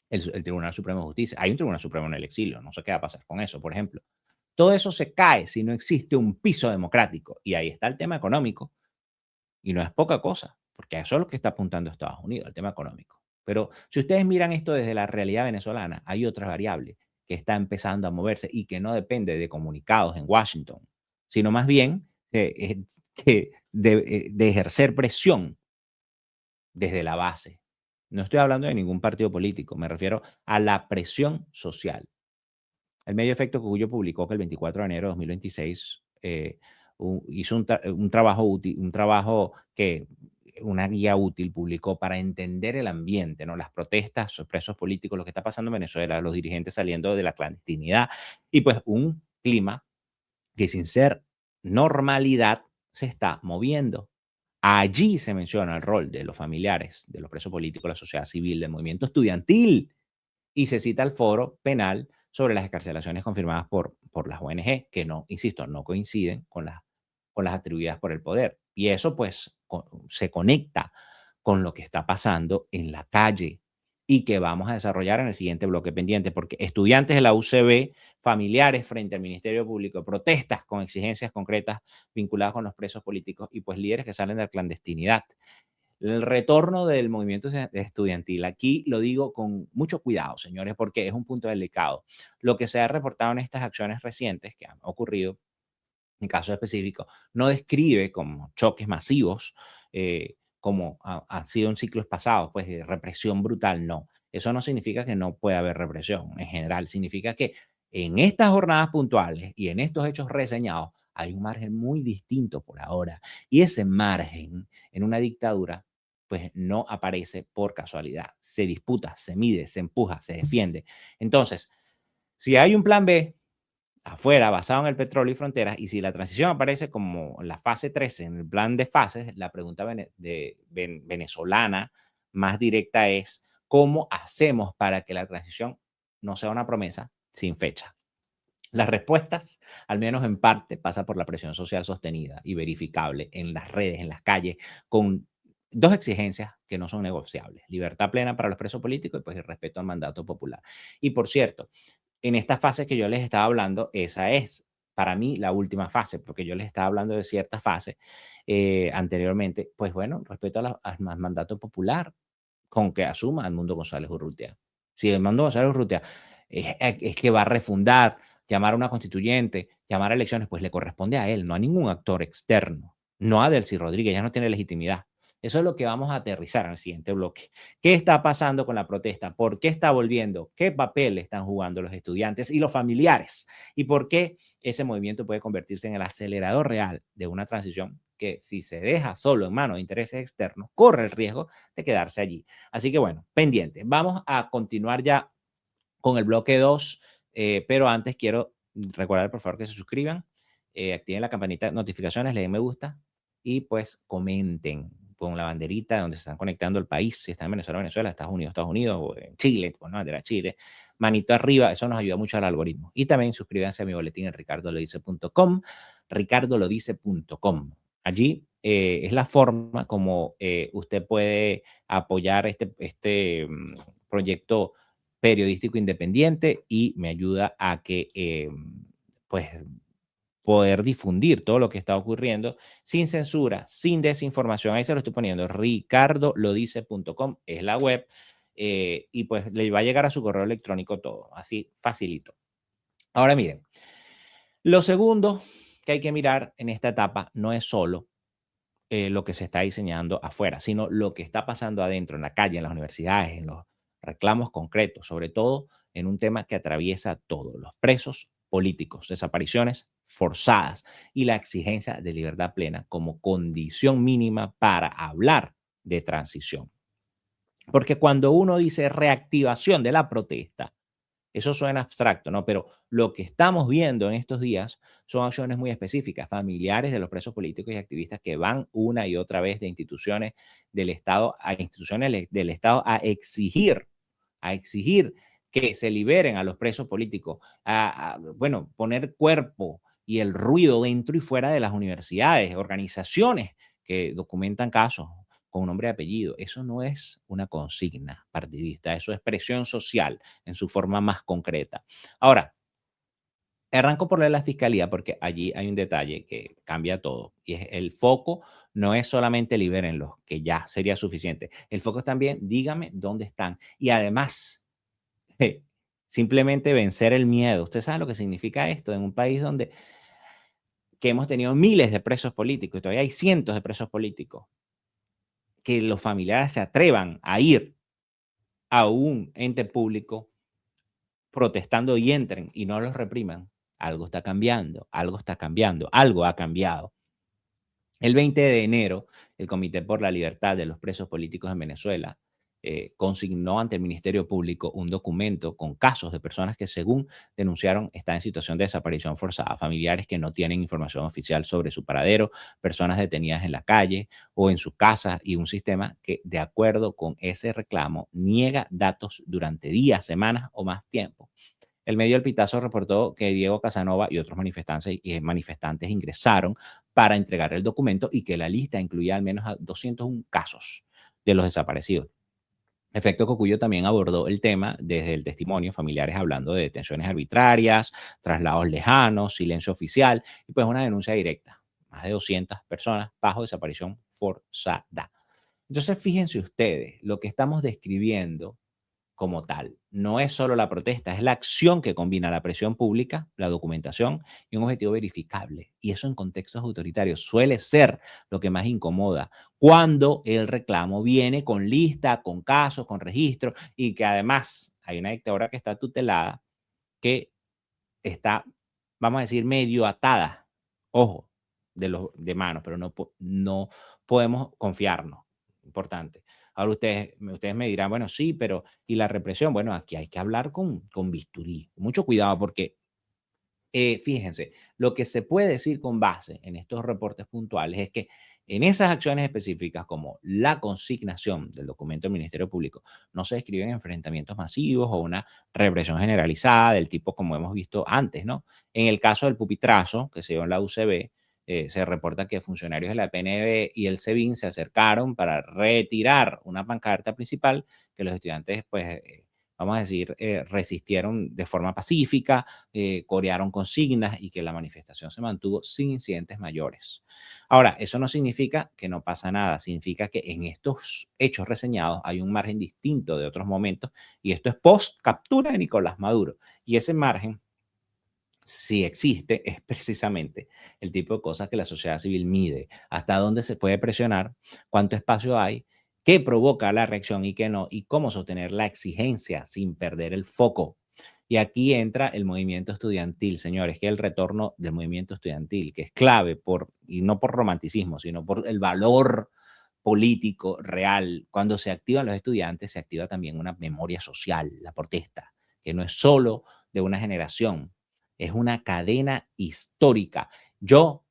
el Tribunal Supremo de Justicia. Hay un Tribunal Supremo en el exilio, no sé qué va a pasar con eso, por ejemplo. Todo eso se cae si no existe un piso democrático. Y ahí está el tema económico. Y no es poca cosa, porque eso es lo que está apuntando Estados Unidos, el tema económico. Pero si ustedes miran esto desde la realidad venezolana, hay otra variable que está empezando a moverse y que no depende de comunicados en Washington, sino más bien de ejercer presión desde la base. No estoy hablando de ningún partido político, me refiero a la presión social. El medio Efecto Cocuyo publicó que el 24 de enero de 2026 hizo un trabajo útil, una guía útil publicó para entender el ambiente, ¿no? Las protestas, los presos políticos, lo que está pasando en Venezuela, los dirigentes saliendo de la clandestinidad y pues un clima que sin ser normalidad se está moviendo. Allí se menciona el rol de los familiares, de los presos políticos, la sociedad civil, del movimiento estudiantil y se cita el foro penal sobre las excarcelaciones confirmadas por las ONG, que no, insisto, no coinciden con las atribuidas por el poder. Y eso pues se conecta con lo que está pasando en la calle y que vamos a desarrollar en el siguiente bloque pendiente, porque estudiantes de la UCB, familiares frente al Ministerio Público, protestas con exigencias concretas vinculadas con los presos políticos y pues líderes que salen de la clandestinidad. El retorno del movimiento estudiantil. Aquí lo digo con mucho cuidado, señores, porque es un punto delicado. Lo que se ha reportado en estas acciones recientes que han ocurrido, en caso específico, no describe como choques masivos, como ha sido en ciclos pasados, pues de represión brutal, no. Eso no significa que no pueda haber represión en general, significa que en estas jornadas puntuales y en estos hechos reseñados hay un margen muy distinto por ahora. Y ese margen en una dictadura pues no aparece por casualidad. Se disputa, se mide, se empuja, se defiende. Entonces, si hay un plan B afuera basado en el petróleo y fronteras, y si la transición aparece como la fase 13 en el plan de fases, la pregunta venezolana más directa es, ¿cómo hacemos para que la transición no sea una promesa sin fecha? Las respuestas, al menos en parte, pasa por la presión social sostenida y verificable en las redes, en las calles, con dos exigencias que no son negociables: libertad plena para los presos políticos y pues el respeto al mandato popular. Y por cierto, en esta fase que yo les estaba hablando, esa es para mí la última fase, porque yo les estaba hablando de cierta fase anteriormente. Pues bueno, respeto al mandato popular con que asuma Edmundo González Urrutia. Si Edmundo González Urrutia es que va a refundar, llamar a una constituyente, llamar a elecciones, pues le corresponde a él, no a ningún actor externo, no a Delcy Rodríguez, ya no tiene legitimidad. Eso es lo que vamos a aterrizar en el siguiente bloque. ¿Qué está pasando con la protesta? ¿Por qué está volviendo? ¿Qué papel están jugando los estudiantes y los familiares? ¿Y por qué ese movimiento puede convertirse en el acelerador real de una transición que, si se deja solo en manos de intereses externos, corre el riesgo de quedarse allí? Así que bueno, pendiente. Vamos a continuar ya con el bloque 2, pero antes quiero recordar por favor que se suscriban, activen la campanita de notificaciones, le den me gusta y pues comenten con la banderita donde se están conectando el país, si están en Venezuela, Venezuela, Estados Unidos, o en Chile, pues no, bandera Chile, manito arriba, eso nos ayuda mucho al algoritmo. Y también suscríbanse a mi boletín en ricardolodice.com, ricardolodice.com. Allí es la forma como usted puede apoyar este proyecto periodístico independiente y me ayuda a que pues poder difundir todo lo que está ocurriendo sin censura, sin desinformación. Ahí se lo estoy poniendo, ricardolodice.com es la web, y pues le va a llegar a su correo electrónico todo, así facilito. Ahora miren, lo segundo que hay que mirar en esta etapa no es solo lo que se está diseñando afuera, sino lo que está pasando adentro, en la calle, en las universidades, en los reclamos concretos, sobre todo en un tema que atraviesa todo: los presos políticos, desapariciones forzadas y la exigencia de libertad plena como condición mínima para hablar de transición. Porque cuando uno dice reactivación de la protesta, eso suena abstracto, ¿no? Pero lo que estamos viendo en estos días son acciones muy específicas, familiares de los presos políticos y activistas que van una y otra vez de instituciones del Estado a instituciones del Estado a exigir que se liberen a los presos políticos, bueno, poner cuerpo y el ruido dentro y fuera de las universidades, organizaciones que documentan casos con nombre y apellido. Eso no es una consigna partidista, eso es presión social en su forma más concreta. Ahora, arranco por la fiscalía porque allí hay un detalle que cambia todo y es el foco. No es solamente libérenlos, que ya sería suficiente. El foco es también, dígame dónde están. Y además, simplemente vencer el miedo. ¿Usted sabe lo que significa esto en un país donde que hemos tenido miles de presos políticos y todavía hay cientos de presos políticos? Que los familiares se atrevan a ir a un ente público protestando y entren y no los repriman. Algo está cambiando, algo está cambiando, algo ha cambiado. El 20 de enero, el Comité por la Libertad de los Presos Políticos en Venezuela consignó ante el Ministerio Público un documento con casos de personas que, según denunciaron, están en situación de desaparición forzada, familiares que no tienen información oficial sobre su paradero, personas detenidas en la calle o en sus casas y un sistema que, de acuerdo con ese reclamo, niega datos durante días, semanas o más tiempo. El medio El Pitazo reportó que Diego Casanova y otros manifestantes ingresaron para entregar el documento y que la lista incluía al menos a 201 casos de los desaparecidos. Efecto Cocuyo también abordó el tema desde el testimonio, familiares hablando de detenciones arbitrarias, traslados lejanos, silencio oficial y pues una denuncia directa. Más de 200 personas bajo desaparición forzada. Entonces, fíjense ustedes, lo que estamos describiendo como tal no es solo la protesta, es la acción que combina la presión pública, la documentación y un objetivo verificable. Y eso en contextos autoritarios suele ser lo que más incomoda cuando el reclamo viene con lista, con casos, con registro y que además hay una dictadura que está tutelada, que está, vamos a decir, medio atada, ojo, de manos, pero no podemos confiarnos. Importante. Ahora ustedes me dirán, bueno, sí, pero ¿y la represión? Bueno, aquí hay que hablar con bisturí. Mucho cuidado porque, fíjense, lo que se puede decir con base en estos reportes puntuales es que en esas acciones específicas, como la consignación del documento del Ministerio Público, no se describen enfrentamientos masivos o una represión generalizada del tipo como hemos visto antes, ¿no? En el caso del pupitrazo que se dio en la UCB, se reporta que funcionarios de la PNB y el SEBIN se acercaron para retirar una pancarta principal que los estudiantes, pues, vamos a decir, resistieron de forma pacífica, corearon consignas y que la manifestación se mantuvo sin incidentes mayores. Ahora, eso no significa que no pasa nada, significa que en estos hechos reseñados hay un margen distinto de otros momentos y esto es post captura de Nicolás Maduro. Y ese margen, si existe, es precisamente el tipo de cosas que la sociedad civil mide, hasta dónde se puede presionar, cuánto espacio hay, qué provoca la reacción y qué no, y cómo sostener la exigencia sin perder el foco. Y aquí entra el movimiento estudiantil, señores, que es el retorno del movimiento estudiantil, que es clave y no por romanticismo, sino por el valor político real. Cuando se activan los estudiantes, se activa también una memoria social, la protesta, que no es solo de una generación, es una cadena histórica. Yo,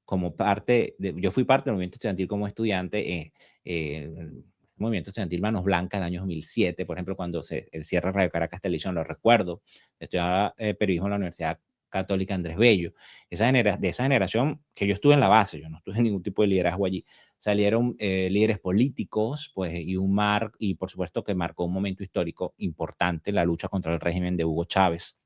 yo fui parte del movimiento estudiantil como estudiante, el movimiento estudiantil Manos Blancas, el año 2007, por ejemplo, cuando el cierre de Radio Caracas Televisión, lo recuerdo, estudiaba periodismo en la Universidad Católica Andrés Bello. De esa generación que yo estuve en la base, yo no estuve en ningún tipo de liderazgo allí, salieron líderes políticos, pues, y por supuesto que marcó un momento histórico importante, la lucha contra el régimen de Hugo Chávez.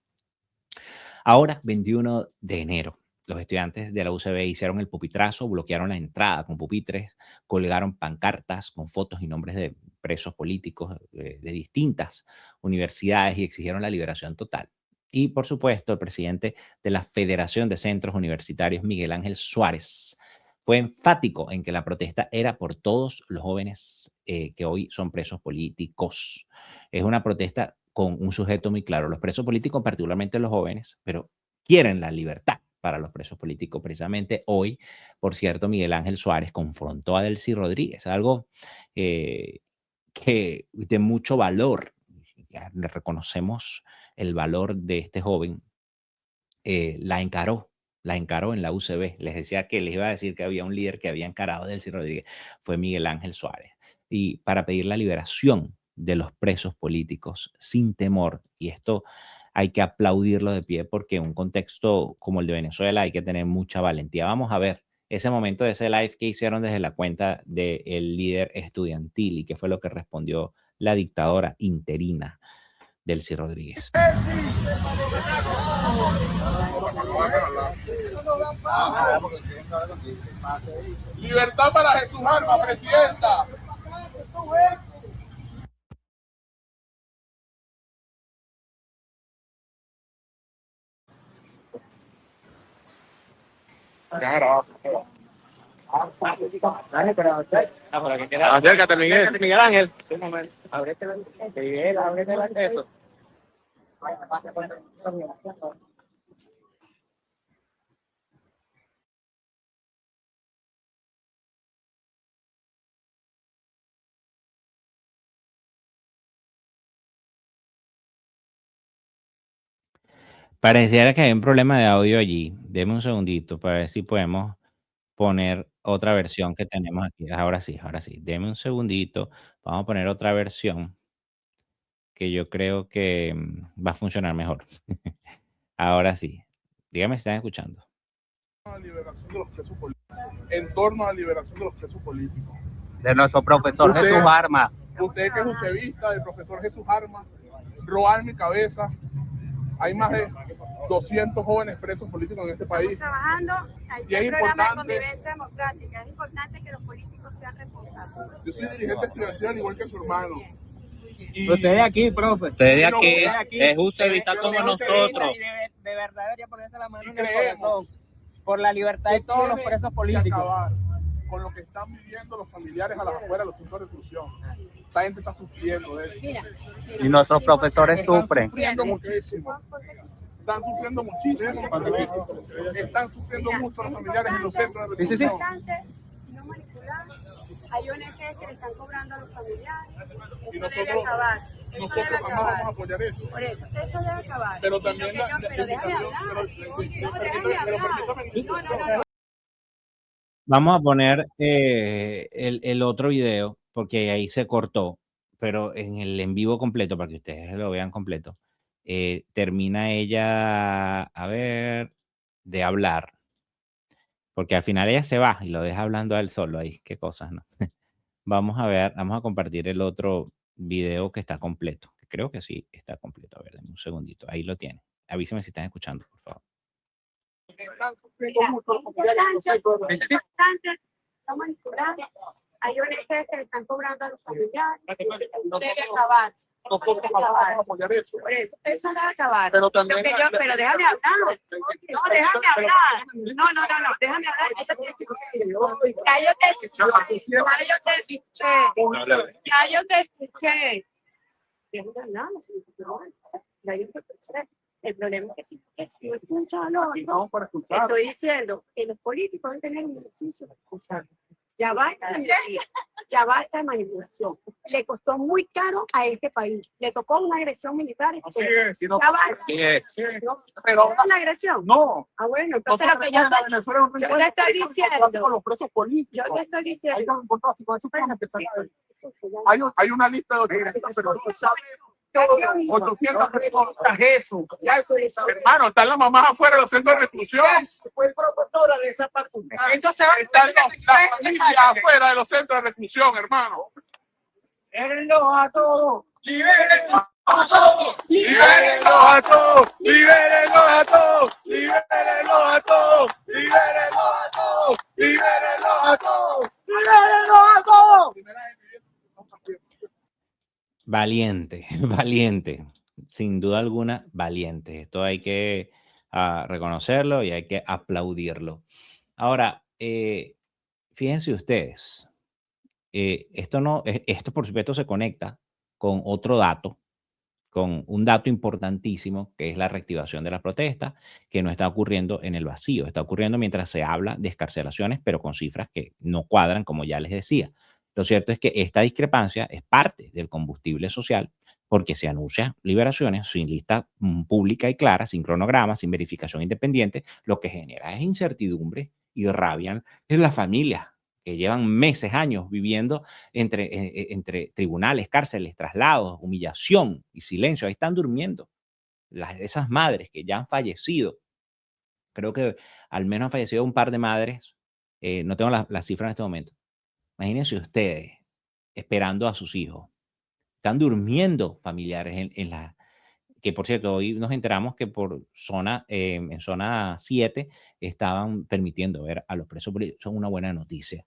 Ahora, 21 de enero, los estudiantes de la UCB hicieron el pupitrazo, bloquearon la entrada con pupitres, colgaron pancartas con fotos y nombres de presos políticos de distintas universidades y exigieron la liberación total. Y, por supuesto, el presidente de la Federación de Centros Universitarios, Miguel Ángel Suárez, fue enfático en que la protesta era por todos los jóvenes que hoy son presos políticos. Es una protesta con un sujeto muy claro. Los presos políticos, particularmente los jóvenes, pero quieren la libertad para los presos políticos. Precisamente hoy, por cierto, Miguel Ángel Suárez confrontó a Delcy Rodríguez, algo que de mucho valor. Ya le reconocemos el valor de este joven. La encaró en la UCB. Les decía que les iba a decir que había un líder que había encarado a Delcy Rodríguez. Fue Miguel Ángel Suárez. Y para pedir la liberación de los presos políticos sin temor. Y esto hay que aplaudirlo de pie porque en un contexto como el de Venezuela hay que tener mucha valentía. Vamos a ver ese momento de ese live que hicieron desde la cuenta del líder estudiantil y qué fue lo que respondió la dictadora interina Delcy Rodríguez. Libertad para Jesús Alba, presidenta. Acércate, Miguel Ángel. Miguel, ábrete el acceso. Pareciera que hay un problema de audio allí. Deme un segundito para ver si podemos poner otra versión que tenemos aquí. Ahora sí, ahora sí. Deme un segundito. Vamos a poner otra versión que yo creo que va a funcionar mejor. Ahora sí. Dígame si están escuchando. En torno a la liberación de los presos políticos. De nuestro profesor Usted- Jesús Armas. Usted que es usevista, el profesor Jesús Armas, robar mi cabeza. Hay más de 200 jóvenes presos políticos en este país. Estamos trabajando, hay Y es un programa de importante- convivencia democrática. Es importante que los políticos sean responsables. Yo soy dirigente estudiantil al igual que su hermano. Y Usted de aquí, profe. Usted de No, aquí usted es usevista como nosotros. De verdad debería ponerse la mano Y en el creemos corazón por la libertad de todos los tiene presos que políticos. acabar con lo que están viviendo los familiares a las afueras de los centros de reclusión. Esta gente está sufriendo de eso. Mira, Y nuestros profesores Están sufren. sufriendo muchísimo. Están sufriendo muchísimo. Están sufriendo mucho los familiares en los centros de Sí, sí, sí. reclusión. Importante no manipular. Hay ONGs que le están cobrando a los familiares. Y Eso debe nosotros, acabar. Eso debe nosotros jamás acabar. vamos a apoyar eso. Por eso debe acabar. Pero Y lo también que la pero déjame hablar. No, déjame hablar. No. Vamos a poner el otro video, porque ahí se cortó, pero en el en vivo completo, para que ustedes lo vean completo, termina ella, a ver, de hablar, porque al final ella se va y lo deja hablando a él solo ahí, qué cosas, ¿no? Vamos a ver, vamos a compartir el otro video que está completo, que creo que sí está completo. A ver, denme un segundito, ahí lo tiene. Avísame si están escuchando, por favor. Están sufriendo mucho los familiares en los centros de reclusión. Importante no manipular. Hay ONGs que le están cobrando a los familiares. Eso debe acabar. Nosotros jamás vamos a apoyar eso. Por eso debe acabar. Pero también Pero déjame hablar. No, déjame hablar. No, déjame hablar. Ya yo te escuché. Déjame hablar. Ya yo te escuché. El problema es que si no escuchan, no. Vamos para escuchar. Estoy diciendo que los políticos deben tener un ejercicio responsable. Ya basta de mentira, ya basta de manipulación. Le costó muy caro a este país. Le tocó una agresión militar. Así es, si no- Ya basta. Sí, es. Pero ¿No la agresión? no. Ah, bueno, entonces Nosotros lo que en Venezuela no yo te tenemos estoy diciendo. con los presos políticos. yo te estoy Hay diciendo. que encontrar con esos temas que están ahí. Hay una lista de 800 personas. 800 personas. Eso, ya eso lo sabe. Hermano, están las mamás afuera de los centros de reclusión. Fue profesora de esa facultad. Entonces, Están las familias afuera de los centros de reclusión, hermano. Libérenlos a todos. ¡Libérenlos a todos! ¡Libérenlos a todos! ¡Libérenlos a todos! ¡Libérenlos a todos! ¡Libérenlos a todos! ¡Libérenlos a todos! ¡Libérenlos a todos! Valiente, valiente, sin duda alguna, valiente. Esto hay que reconocerlo y hay que aplaudirlo. Ahora, fíjense ustedes, esto por supuesto se conecta con otro dato, con un dato importantísimo, que es la reactivación de las protestas, que no está ocurriendo en el vacío, está ocurriendo mientras se habla de excarcelaciones, pero con cifras que no cuadran, como ya les decía. Lo cierto es que esta discrepancia es parte del combustible social, porque se anuncian liberaciones sin lista pública y clara, sin cronograma, sin verificación independiente, lo que genera es incertidumbre y rabia en las familias que llevan meses, años viviendo entre tribunales, cárceles, traslados, humillación y silencio. Ahí están durmiendo esas madres que ya han fallecido. Creo que al menos han fallecido un par de madres. No tengo la cifra en este momento. Imagínense ustedes esperando a sus hijos. Están durmiendo familiares que por cierto, hoy nos enteramos que en zona 7 estaban permitiendo ver a los presos políticos. Eso es una buena noticia.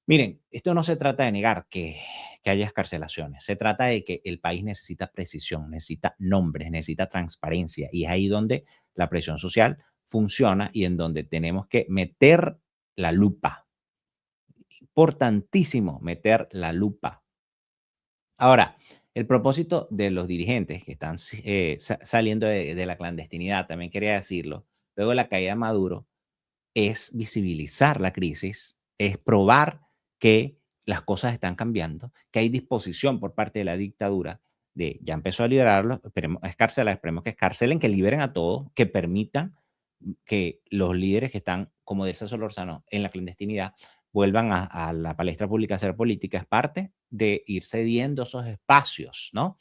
Miren, esto no se trata de negar que haya excarcelaciones. Se trata de que el país necesita precisión, necesita nombres, necesita transparencia. Y es ahí donde la presión social funciona y en donde tenemos que meter la lupa. Importantísimo meter la lupa. Ahora, el propósito de los dirigentes que están saliendo de la clandestinidad, también quería decirlo, luego de la caída de Maduro, es visibilizar la crisis, es probar que las cosas están cambiando, que hay disposición por parte de la dictadura de ya empezó a liberarlos, esperemos que escarcelen, que liberen a todos, que permitan que los líderes que están, como dice Solórzano, en la clandestinidad, vuelvan a la palestra pública a hacer política. Es parte de ir cediendo esos espacios, ¿no?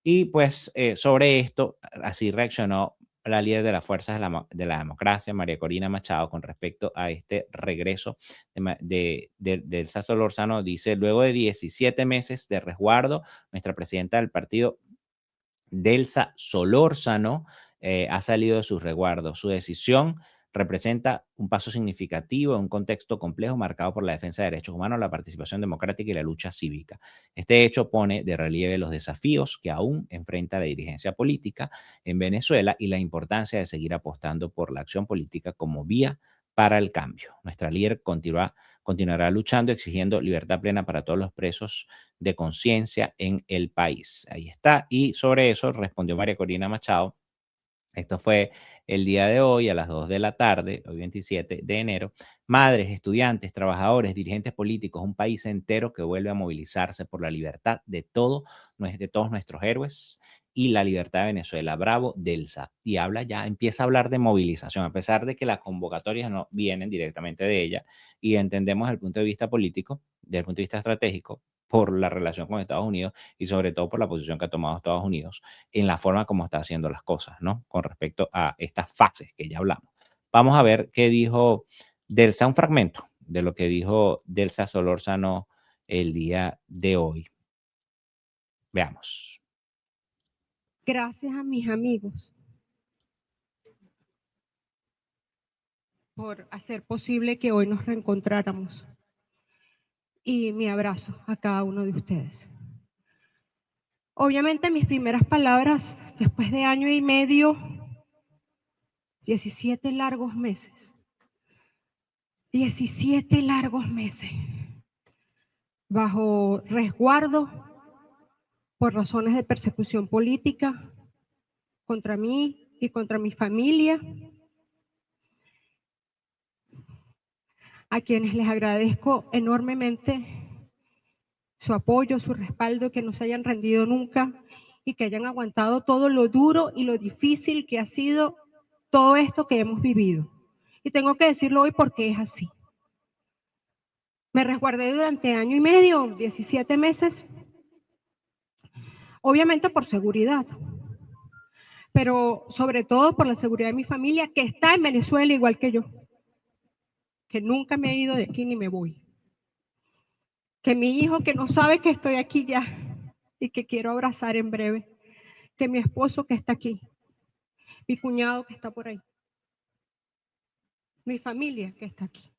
Y pues sobre esto, así reaccionó la líder de las fuerzas de la democracia, María Corina Machado, con respecto a este regreso de Elsa Solórzano. Dice, luego de 17 meses de resguardo, nuestra presidenta del partido, Delsa Solórzano, ha salido de sus resguardos. Su decisión representa un paso significativo en un contexto complejo marcado por la defensa de derechos humanos, la participación democrática y la lucha cívica. Este hecho pone de relieve los desafíos que aún enfrenta la dirigencia política en Venezuela y la importancia de seguir apostando por la acción política como vía para el cambio. Nuestra líder continuará luchando, exigiendo libertad plena para todos los presos de conciencia en el país. Ahí está. Y sobre eso respondió María Corina Machado. Esto fue el día de hoy a las 2 de la tarde, hoy 27 de enero. Madres, estudiantes, trabajadores, dirigentes políticos, un país entero que vuelve a movilizarse por la libertad de todos nuestros héroes y la libertad de Venezuela. Bravo, Delsa. Y empieza a hablar de movilización, a pesar de que las convocatorias no vienen directamente de ella y entendemos desde el punto de vista político, desde el punto de vista estratégico, por la relación con Estados Unidos y sobre todo por la posición que ha tomado Estados Unidos en la forma como está haciendo las cosas, ¿no? Con respecto a estas fases que ya hablamos. Vamos a ver qué dijo Delsa, un fragmento de lo que dijo Delsa Solórzano el día de hoy. Veamos. Gracias a mis amigos por hacer posible que hoy nos reencontráramos. Y mi abrazo a cada uno de ustedes. Obviamente mis primeras palabras, después de año y medio, 17 largos meses, 17 largos meses, bajo resguardo por razones de persecución política contra mí y contra mi familia, a quienes les agradezco enormemente su apoyo, su respaldo, que no se hayan rendido nunca y que hayan aguantado todo lo duro y lo difícil que ha sido todo esto que hemos vivido. Y tengo que decirlo hoy porque es así. Me resguardé durante año y medio, 17 meses, obviamente por seguridad, pero sobre todo por la seguridad de mi familia, que está en Venezuela igual que yo, que nunca me he ido de aquí ni me voy. Que mi hijo, que no sabe que estoy aquí ya y que quiero abrazar en breve. Que mi esposo que está aquí. Mi cuñado que está por ahí. Mi familia que está aquí.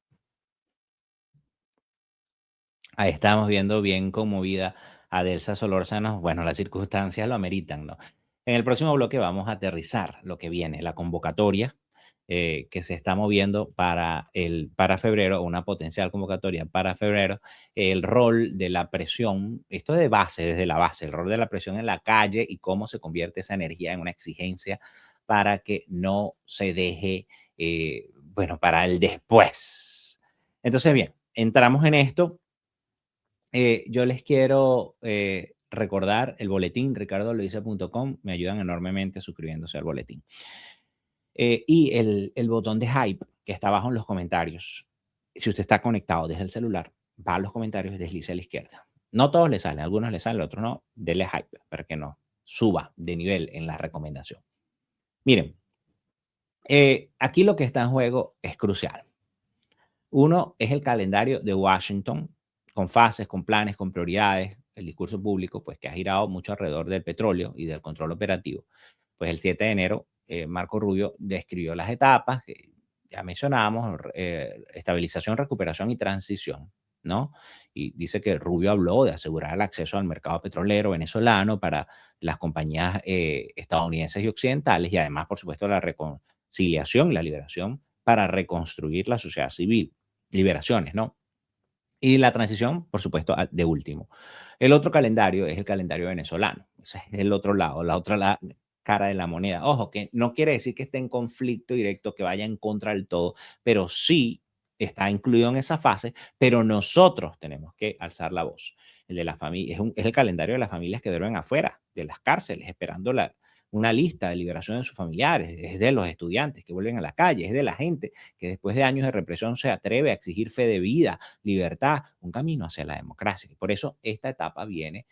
Ahí estamos viendo bien conmovida a Delsa Solórzano. Bueno, las circunstancias lo ameritan, ¿no? En el próximo bloque vamos a aterrizar lo que viene, la convocatoria que se está moviendo para febrero, una potencial convocatoria para febrero, el rol de la presión, esto de base, desde la base, el rol de la presión en la calle y cómo se convierte esa energía en una exigencia para que no se deje, para el después. Entonces, bien, entramos en esto. Yo les quiero recordar el boletín, ricardoloiza.com, me ayudan enormemente suscribiéndose al boletín. Y el botón de hype que está abajo en los comentarios. Si usted está conectado desde el celular, va a los comentarios y deslice a la izquierda. No todos le salen, algunos le salen, otros no. Dele hype para que no suba de nivel en la recomendación. Miren, aquí lo que está en juego es crucial. Uno es el calendario de Washington, con fases, con planes, con prioridades, el discurso público, pues que ha girado mucho alrededor del petróleo y del control operativo. Pues el 7 de enero, Marco Rubio describió las etapas que ya mencionábamos, estabilización, recuperación y transición, ¿no? Y dice que Rubio habló de asegurar el acceso al mercado petrolero venezolano para las compañías estadounidenses y occidentales y además, por supuesto, la reconciliación y la liberación para reconstruir la sociedad civil. Liberaciones, ¿no? Y la transición, por supuesto, de último. El otro calendario es el calendario venezolano. Ese es el otro lado, la otra cara de la moneda. Ojo, que no quiere decir que esté en conflicto directo, que vaya en contra del todo, pero sí está incluido en esa fase, pero nosotros tenemos que alzar la voz. El de la familia es el calendario de las familias que duermen afuera de las cárceles, esperando una lista de liberación de sus familiares, es de los estudiantes que vuelven a la calle, es de la gente que después de años de represión se atreve a exigir fe de vida, libertad, un camino hacia la democracia. Y por eso esta etapa viene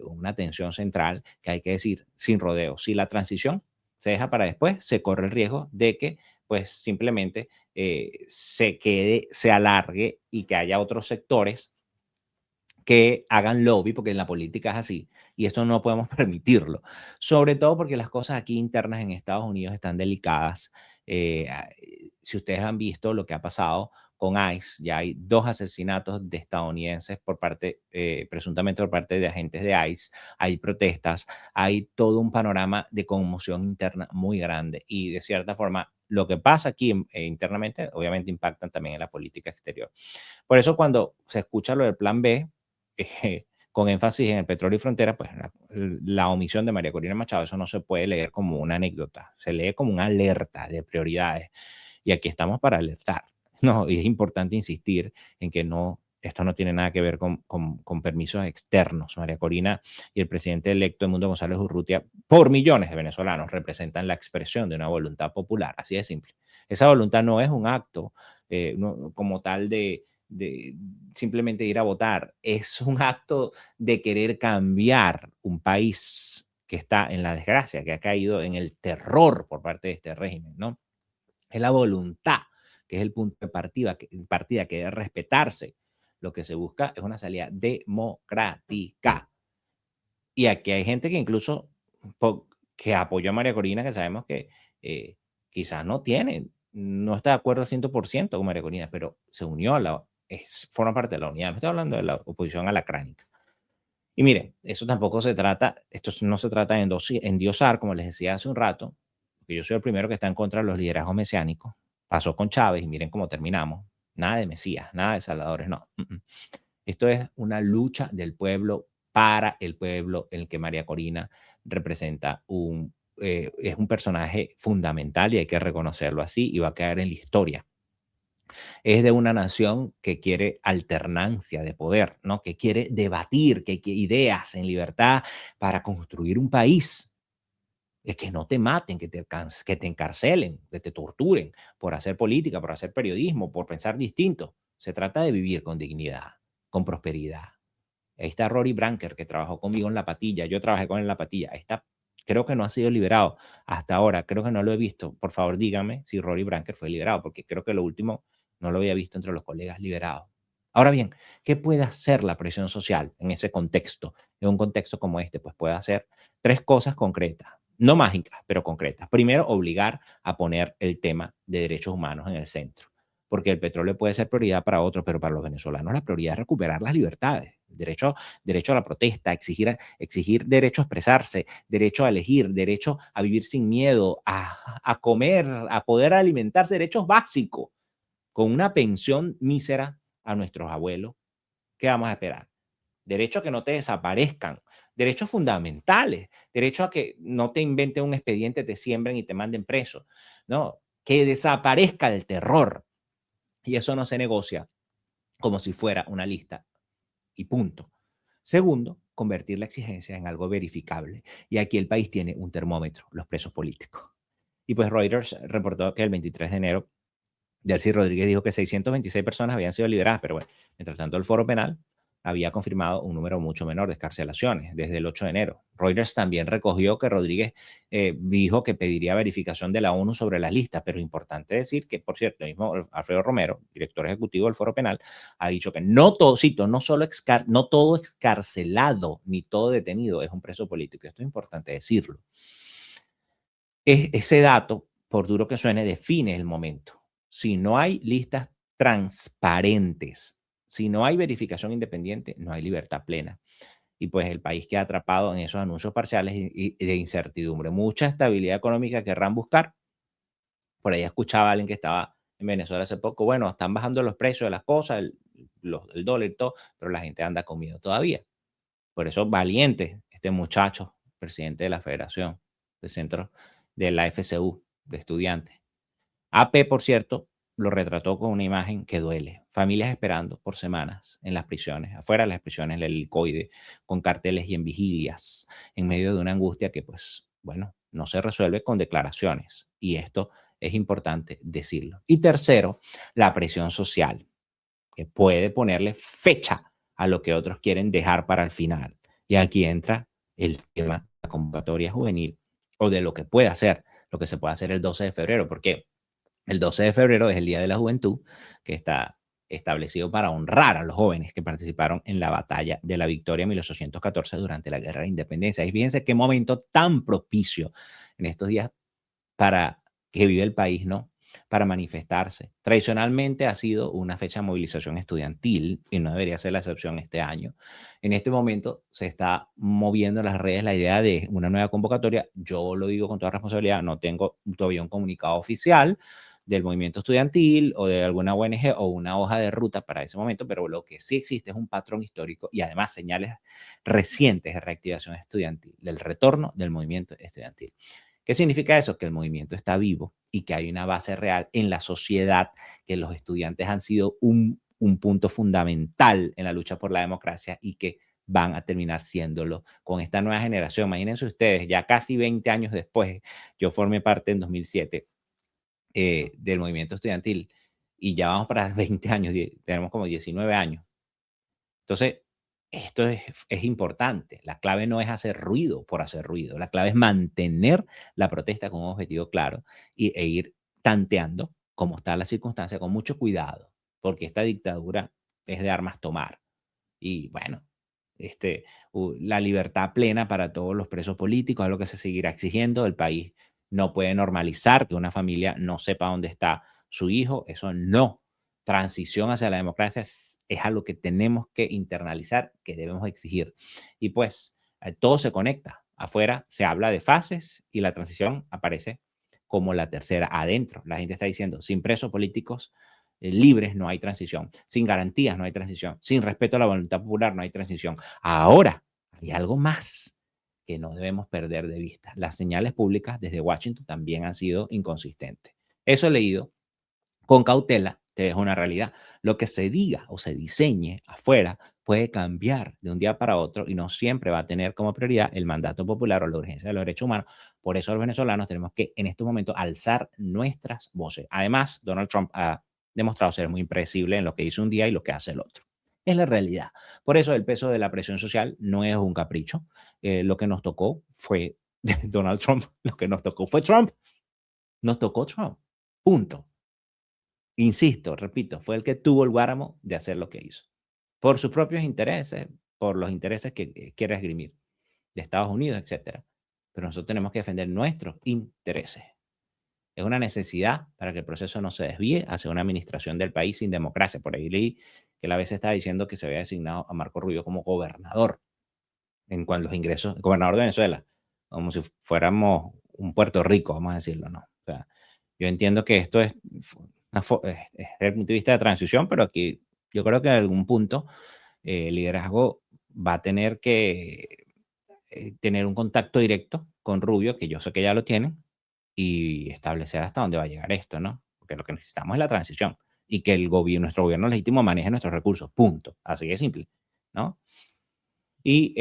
una tensión central que hay que decir sin rodeos. Si la transición se deja para después, se corre el riesgo de que pues simplemente se alargue y que haya otros sectores que hagan lobby, porque en la política es así, y esto no podemos permitirlo, sobre todo porque las cosas aquí internas en Estados Unidos están delicadas. Si ustedes han visto lo que ha pasado con ICE, ya hay 2 asesinatos de estadounidenses por parte, presuntamente por parte de agentes de ICE, hay protestas, hay todo un panorama de conmoción interna muy grande, y de cierta forma lo que pasa aquí internamente obviamente impactan también en la política exterior. Por eso cuando se escucha lo del plan B, con énfasis en el petróleo y frontera, pues la omisión de María Corina Machado, eso no se puede leer como una anécdota, se lee como una alerta de prioridades. Y aquí estamos para alertar, ¿no? Y es importante insistir en que no, esto no tiene nada que ver con permisos externos. María Corina y el presidente electo Edmundo González Urrutia, por millones de venezolanos, representan la expresión de una voluntad popular, así de simple. Esa voluntad no es un acto como tal de simplemente ir a votar, es un acto de querer cambiar un país que está en la desgracia, que ha caído en el terror por parte de este régimen, ¿no? Es la voluntad, que es el punto de partida que debe respetarse. Lo que se busca es una salida democrática. Y aquí hay gente que incluso que apoyó a María Corina, que sabemos que quizás no está de acuerdo al 100% con María Corina, pero se unió forma parte de la unidad. No estoy hablando de la oposición alacránica. Y miren, esto no se trata de endiosar, como les decía hace un rato, porque yo soy el primero que está en contra de los liderazgos mesiánicos. Pasó con Chávez y miren cómo terminamos. Nada de Mesías, nada de salvadores, no. Esto es una lucha del pueblo para el pueblo, en el que María Corina representa es un personaje fundamental y hay que reconocerlo así, y va a quedar en la historia. Es de una nación que quiere alternancia de poder, ¿no? Que quiere debatir, que ideas en libertad para construir un país. Es que no te maten, que te encarcelen, que te torturen por hacer política, por hacer periodismo, por pensar distinto. Se trata de vivir con dignidad, con prosperidad. Ahí está Rory Branker, que trabajó conmigo en La Patilla. Yo trabajé con él en La Patilla. Creo que no ha sido liberado hasta ahora. Creo que no lo he visto. Por favor, dígame si Rory Branker fue liberado, porque creo que lo último no lo había visto entre los colegas liberados. Ahora bien, ¿qué puede hacer la presión social en ese contexto? En un contexto como este, pues puede hacer 3 cosas concretas. No mágicas, pero concretas. Primero, obligar a poner el tema de derechos humanos en el centro, porque el petróleo puede ser prioridad para otros, pero para los venezolanos la prioridad es recuperar las libertades. Derecho a la protesta, exigir derecho a expresarse, derecho a elegir, derecho a vivir sin miedo, a comer, a poder alimentarse, derechos básicos, con una pensión mísera a nuestros abuelos. ¿Qué vamos a esperar? Derecho a que no te desaparezcan, derechos fundamentales, derecho a que no te inventen un expediente, te siembren y te manden preso, ¿no? Que desaparezca el terror. Y eso no se negocia como si fuera una lista y punto. Segundo, convertir la exigencia en algo verificable. Y aquí el país tiene un termómetro, los presos políticos. Y pues Reuters reportó que el 23 de enero, Delcy Rodríguez dijo que 626 personas habían sido liberadas, pero bueno, mientras tanto el Foro Penal había confirmado un número mucho menor de excarcelaciones desde el 8 de enero. Reuters también recogió que Rodríguez dijo que pediría verificación de la ONU sobre las listas, pero es importante decir que, por cierto, el mismo Alfredo Romero, director ejecutivo del Foro Penal, ha dicho que no todo excarcelado ni todo detenido es un preso político. Esto es importante decirlo. Ese dato, por duro que suene, define el momento. Si no hay listas transparentes, si no hay verificación independiente, no hay libertad plena. Y pues el país queda atrapado en esos anuncios parciales y de incertidumbre. Mucha estabilidad económica querrán buscar. Por ahí escuchaba a alguien que estaba en Venezuela hace poco. Bueno, están bajando los precios de las cosas, el dólar y todo, pero la gente anda con miedo todavía. Por eso, valiente este muchacho, presidente de la Federación del Centro de la FCU, de estudiantes. AP, por cierto, lo retrató con una imagen que duele. Familias esperando por semanas en las prisiones, afuera de las prisiones, el helicoide, con carteles y en vigilias, en medio de una angustia que, pues, bueno, no se resuelve con declaraciones. Y esto es importante decirlo. Y tercero, la presión social, que puede ponerle fecha a lo que otros quieren dejar para el final. Y aquí entra el tema de la convocatoria juvenil o de lo que puede hacer lo que se puede hacer el 12 de febrero, porque el 12 de febrero es el Día de la Juventud, que está establecido para honrar a los jóvenes que participaron en la batalla de la Victoria en 1814 durante la Guerra de Independencia. Y fíjense qué momento tan propicio en estos días para que vive el país, ¿no? Para manifestarse. Tradicionalmente ha sido una fecha de movilización estudiantil y no debería ser la excepción este año. En este momento se está moviendo en las redes la idea de una nueva convocatoria. Yo lo digo con toda responsabilidad, no tengo todavía un comunicado oficial del movimiento estudiantil o de alguna ONG o una hoja de ruta para ese momento, pero lo que sí existe es un patrón histórico y además señales recientes de reactivación estudiantil, del retorno del movimiento estudiantil. ¿Qué significa eso? Que el movimiento está vivo y que hay una base real en la sociedad, que los estudiantes han sido un punto fundamental en la lucha por la democracia y que van a terminar siéndolo con esta nueva generación. Imagínense ustedes, ya casi 20 años después, yo formé parte en 2007 del movimiento estudiantil y ya vamos para 20 años, tenemos como 19 años. Entonces, esto es importante. La clave no es hacer ruido por hacer ruido. La clave es mantener la protesta con un objetivo claro e ir tanteando cómo está la circunstancia con mucho cuidado, porque esta dictadura es de armas tomar. Y bueno, la libertad plena para todos los presos políticos es lo que se seguirá exigiendo. El país no puede normalizar que una familia no sepa dónde está su hijo. Eso no. Transición hacia la democracia es algo que tenemos que internalizar, que debemos exigir. Y pues todo se conecta. Afuera se habla de fases y la transición aparece como la tercera. Adentro la gente está diciendo, sin presos políticos libres no hay transición, sin garantías no hay transición, sin respeto a la voluntad popular no hay transición. Ahora hay algo más que no debemos perder de vista. Las señales públicas desde Washington también han sido inconsistentes. Eso he leído con cautela, que es una realidad. Lo que se diga o se diseñe afuera puede cambiar de un día para otro y no siempre va a tener como prioridad el mandato popular o la urgencia de los derechos humanos. Por eso los venezolanos tenemos que en estos momentos alzar nuestras voces. Además, Donald Trump ha demostrado ser muy impredecible en lo que dice un día y lo que hace el otro. Es la realidad. Por eso el peso de la presión social no es un capricho. Lo que nos tocó fue Donald Trump. Lo que nos tocó fue Trump. Nos tocó Trump. Punto. Insisto, repito, fue el que tuvo el guáramo de hacer lo que hizo. Por sus propios intereses, por los intereses que quiere esgrimir de Estados Unidos, etc. Pero nosotros tenemos que defender nuestros intereses. Es una necesidad para que el proceso no se desvíe hacia una administración del país sin democracia. Por ahí leí que la vez estaba diciendo que se había designado a Marco Rubio como gobernador en cuanto a los ingresos, gobernador de Venezuela, como si fuéramos un Puerto Rico, vamos a decirlo, ¿no? O sea, yo entiendo que esto es desde el punto de vista de transición, pero aquí yo creo que en algún punto el liderazgo va a tener que tener un contacto directo con Rubio, que yo sé que ya lo tienen, y establecer hasta dónde va a llegar esto, ¿no? Porque lo que necesitamos es la transición y que nuestro gobierno legítimo maneje nuestros recursos, punto. Así de simple, ¿no? Y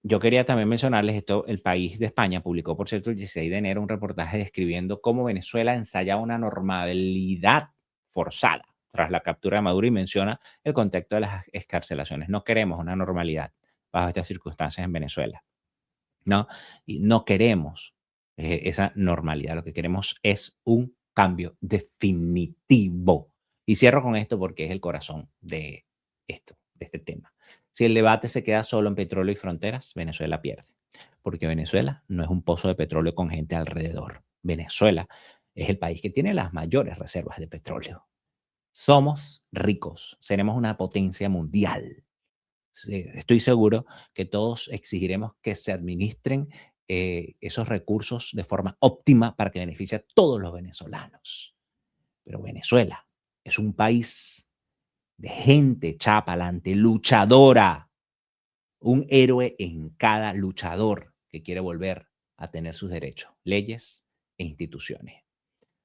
yo quería también mencionarles esto, El País de España publicó, por cierto, el 16 de enero un reportaje describiendo cómo Venezuela ensayaba una normalidad forzada tras la captura de Maduro y menciona el contexto de las excarcelaciones. No queremos una normalidad bajo estas circunstancias en Venezuela, ¿no? Y no queremos esa normalidad, lo que queremos es un cambio definitivo. Y cierro con esto porque es el corazón de este tema. Si el debate se queda solo en petróleo y fronteras, Venezuela pierde. Porque Venezuela no es un pozo de petróleo con gente alrededor. Venezuela es el país que tiene las mayores reservas de petróleo. Somos ricos, seremos una potencia mundial. Estoy seguro que todos exigiremos que se administren esos recursos de forma óptima para que beneficie a todos los venezolanos. Pero Venezuela es un país de gente echada para adelante, luchadora, un héroe en cada luchador que quiere volver a tener sus derechos, leyes e instituciones.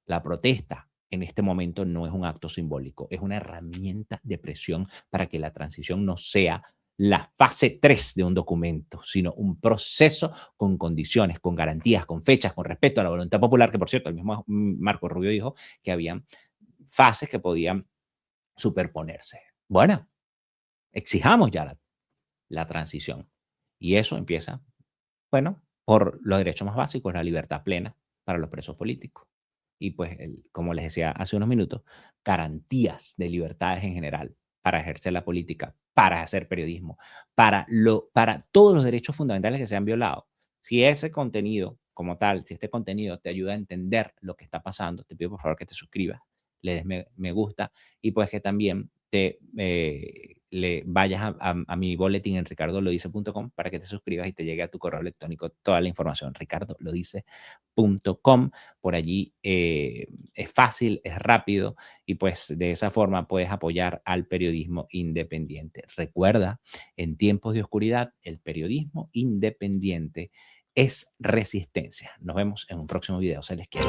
La protesta en este momento no es un acto simbólico, es una herramienta de presión para que la transición no sea la fase 3 de un documento, sino un proceso con condiciones, con garantías, con fechas, con respeto a la voluntad popular, que por cierto, el mismo Marco Rubio dijo que habían fases que podían superponerse. Bueno, exijamos ya la transición. Y eso empieza, bueno, por los derechos más básicos, la libertad plena para los presos políticos. Y pues, como les decía hace unos minutos, garantías de libertades en general para ejercer la política, para hacer periodismo, para todos los derechos fundamentales que se han violado. Si ese contenido como tal, si este contenido te ayuda a entender lo que está pasando, te pido por favor que te suscribas, le des me gusta y pues que también le vayas a mi boletín en ricardolodice.com para que te suscribas y te llegue a tu correo electrónico toda la información, ricardolodice.com. Por allí es fácil, es rápido y pues de esa forma puedes apoyar al periodismo independiente. Recuerda, en tiempos de oscuridad, el periodismo independiente es resistencia. Nos vemos en un próximo video. Se les quiere.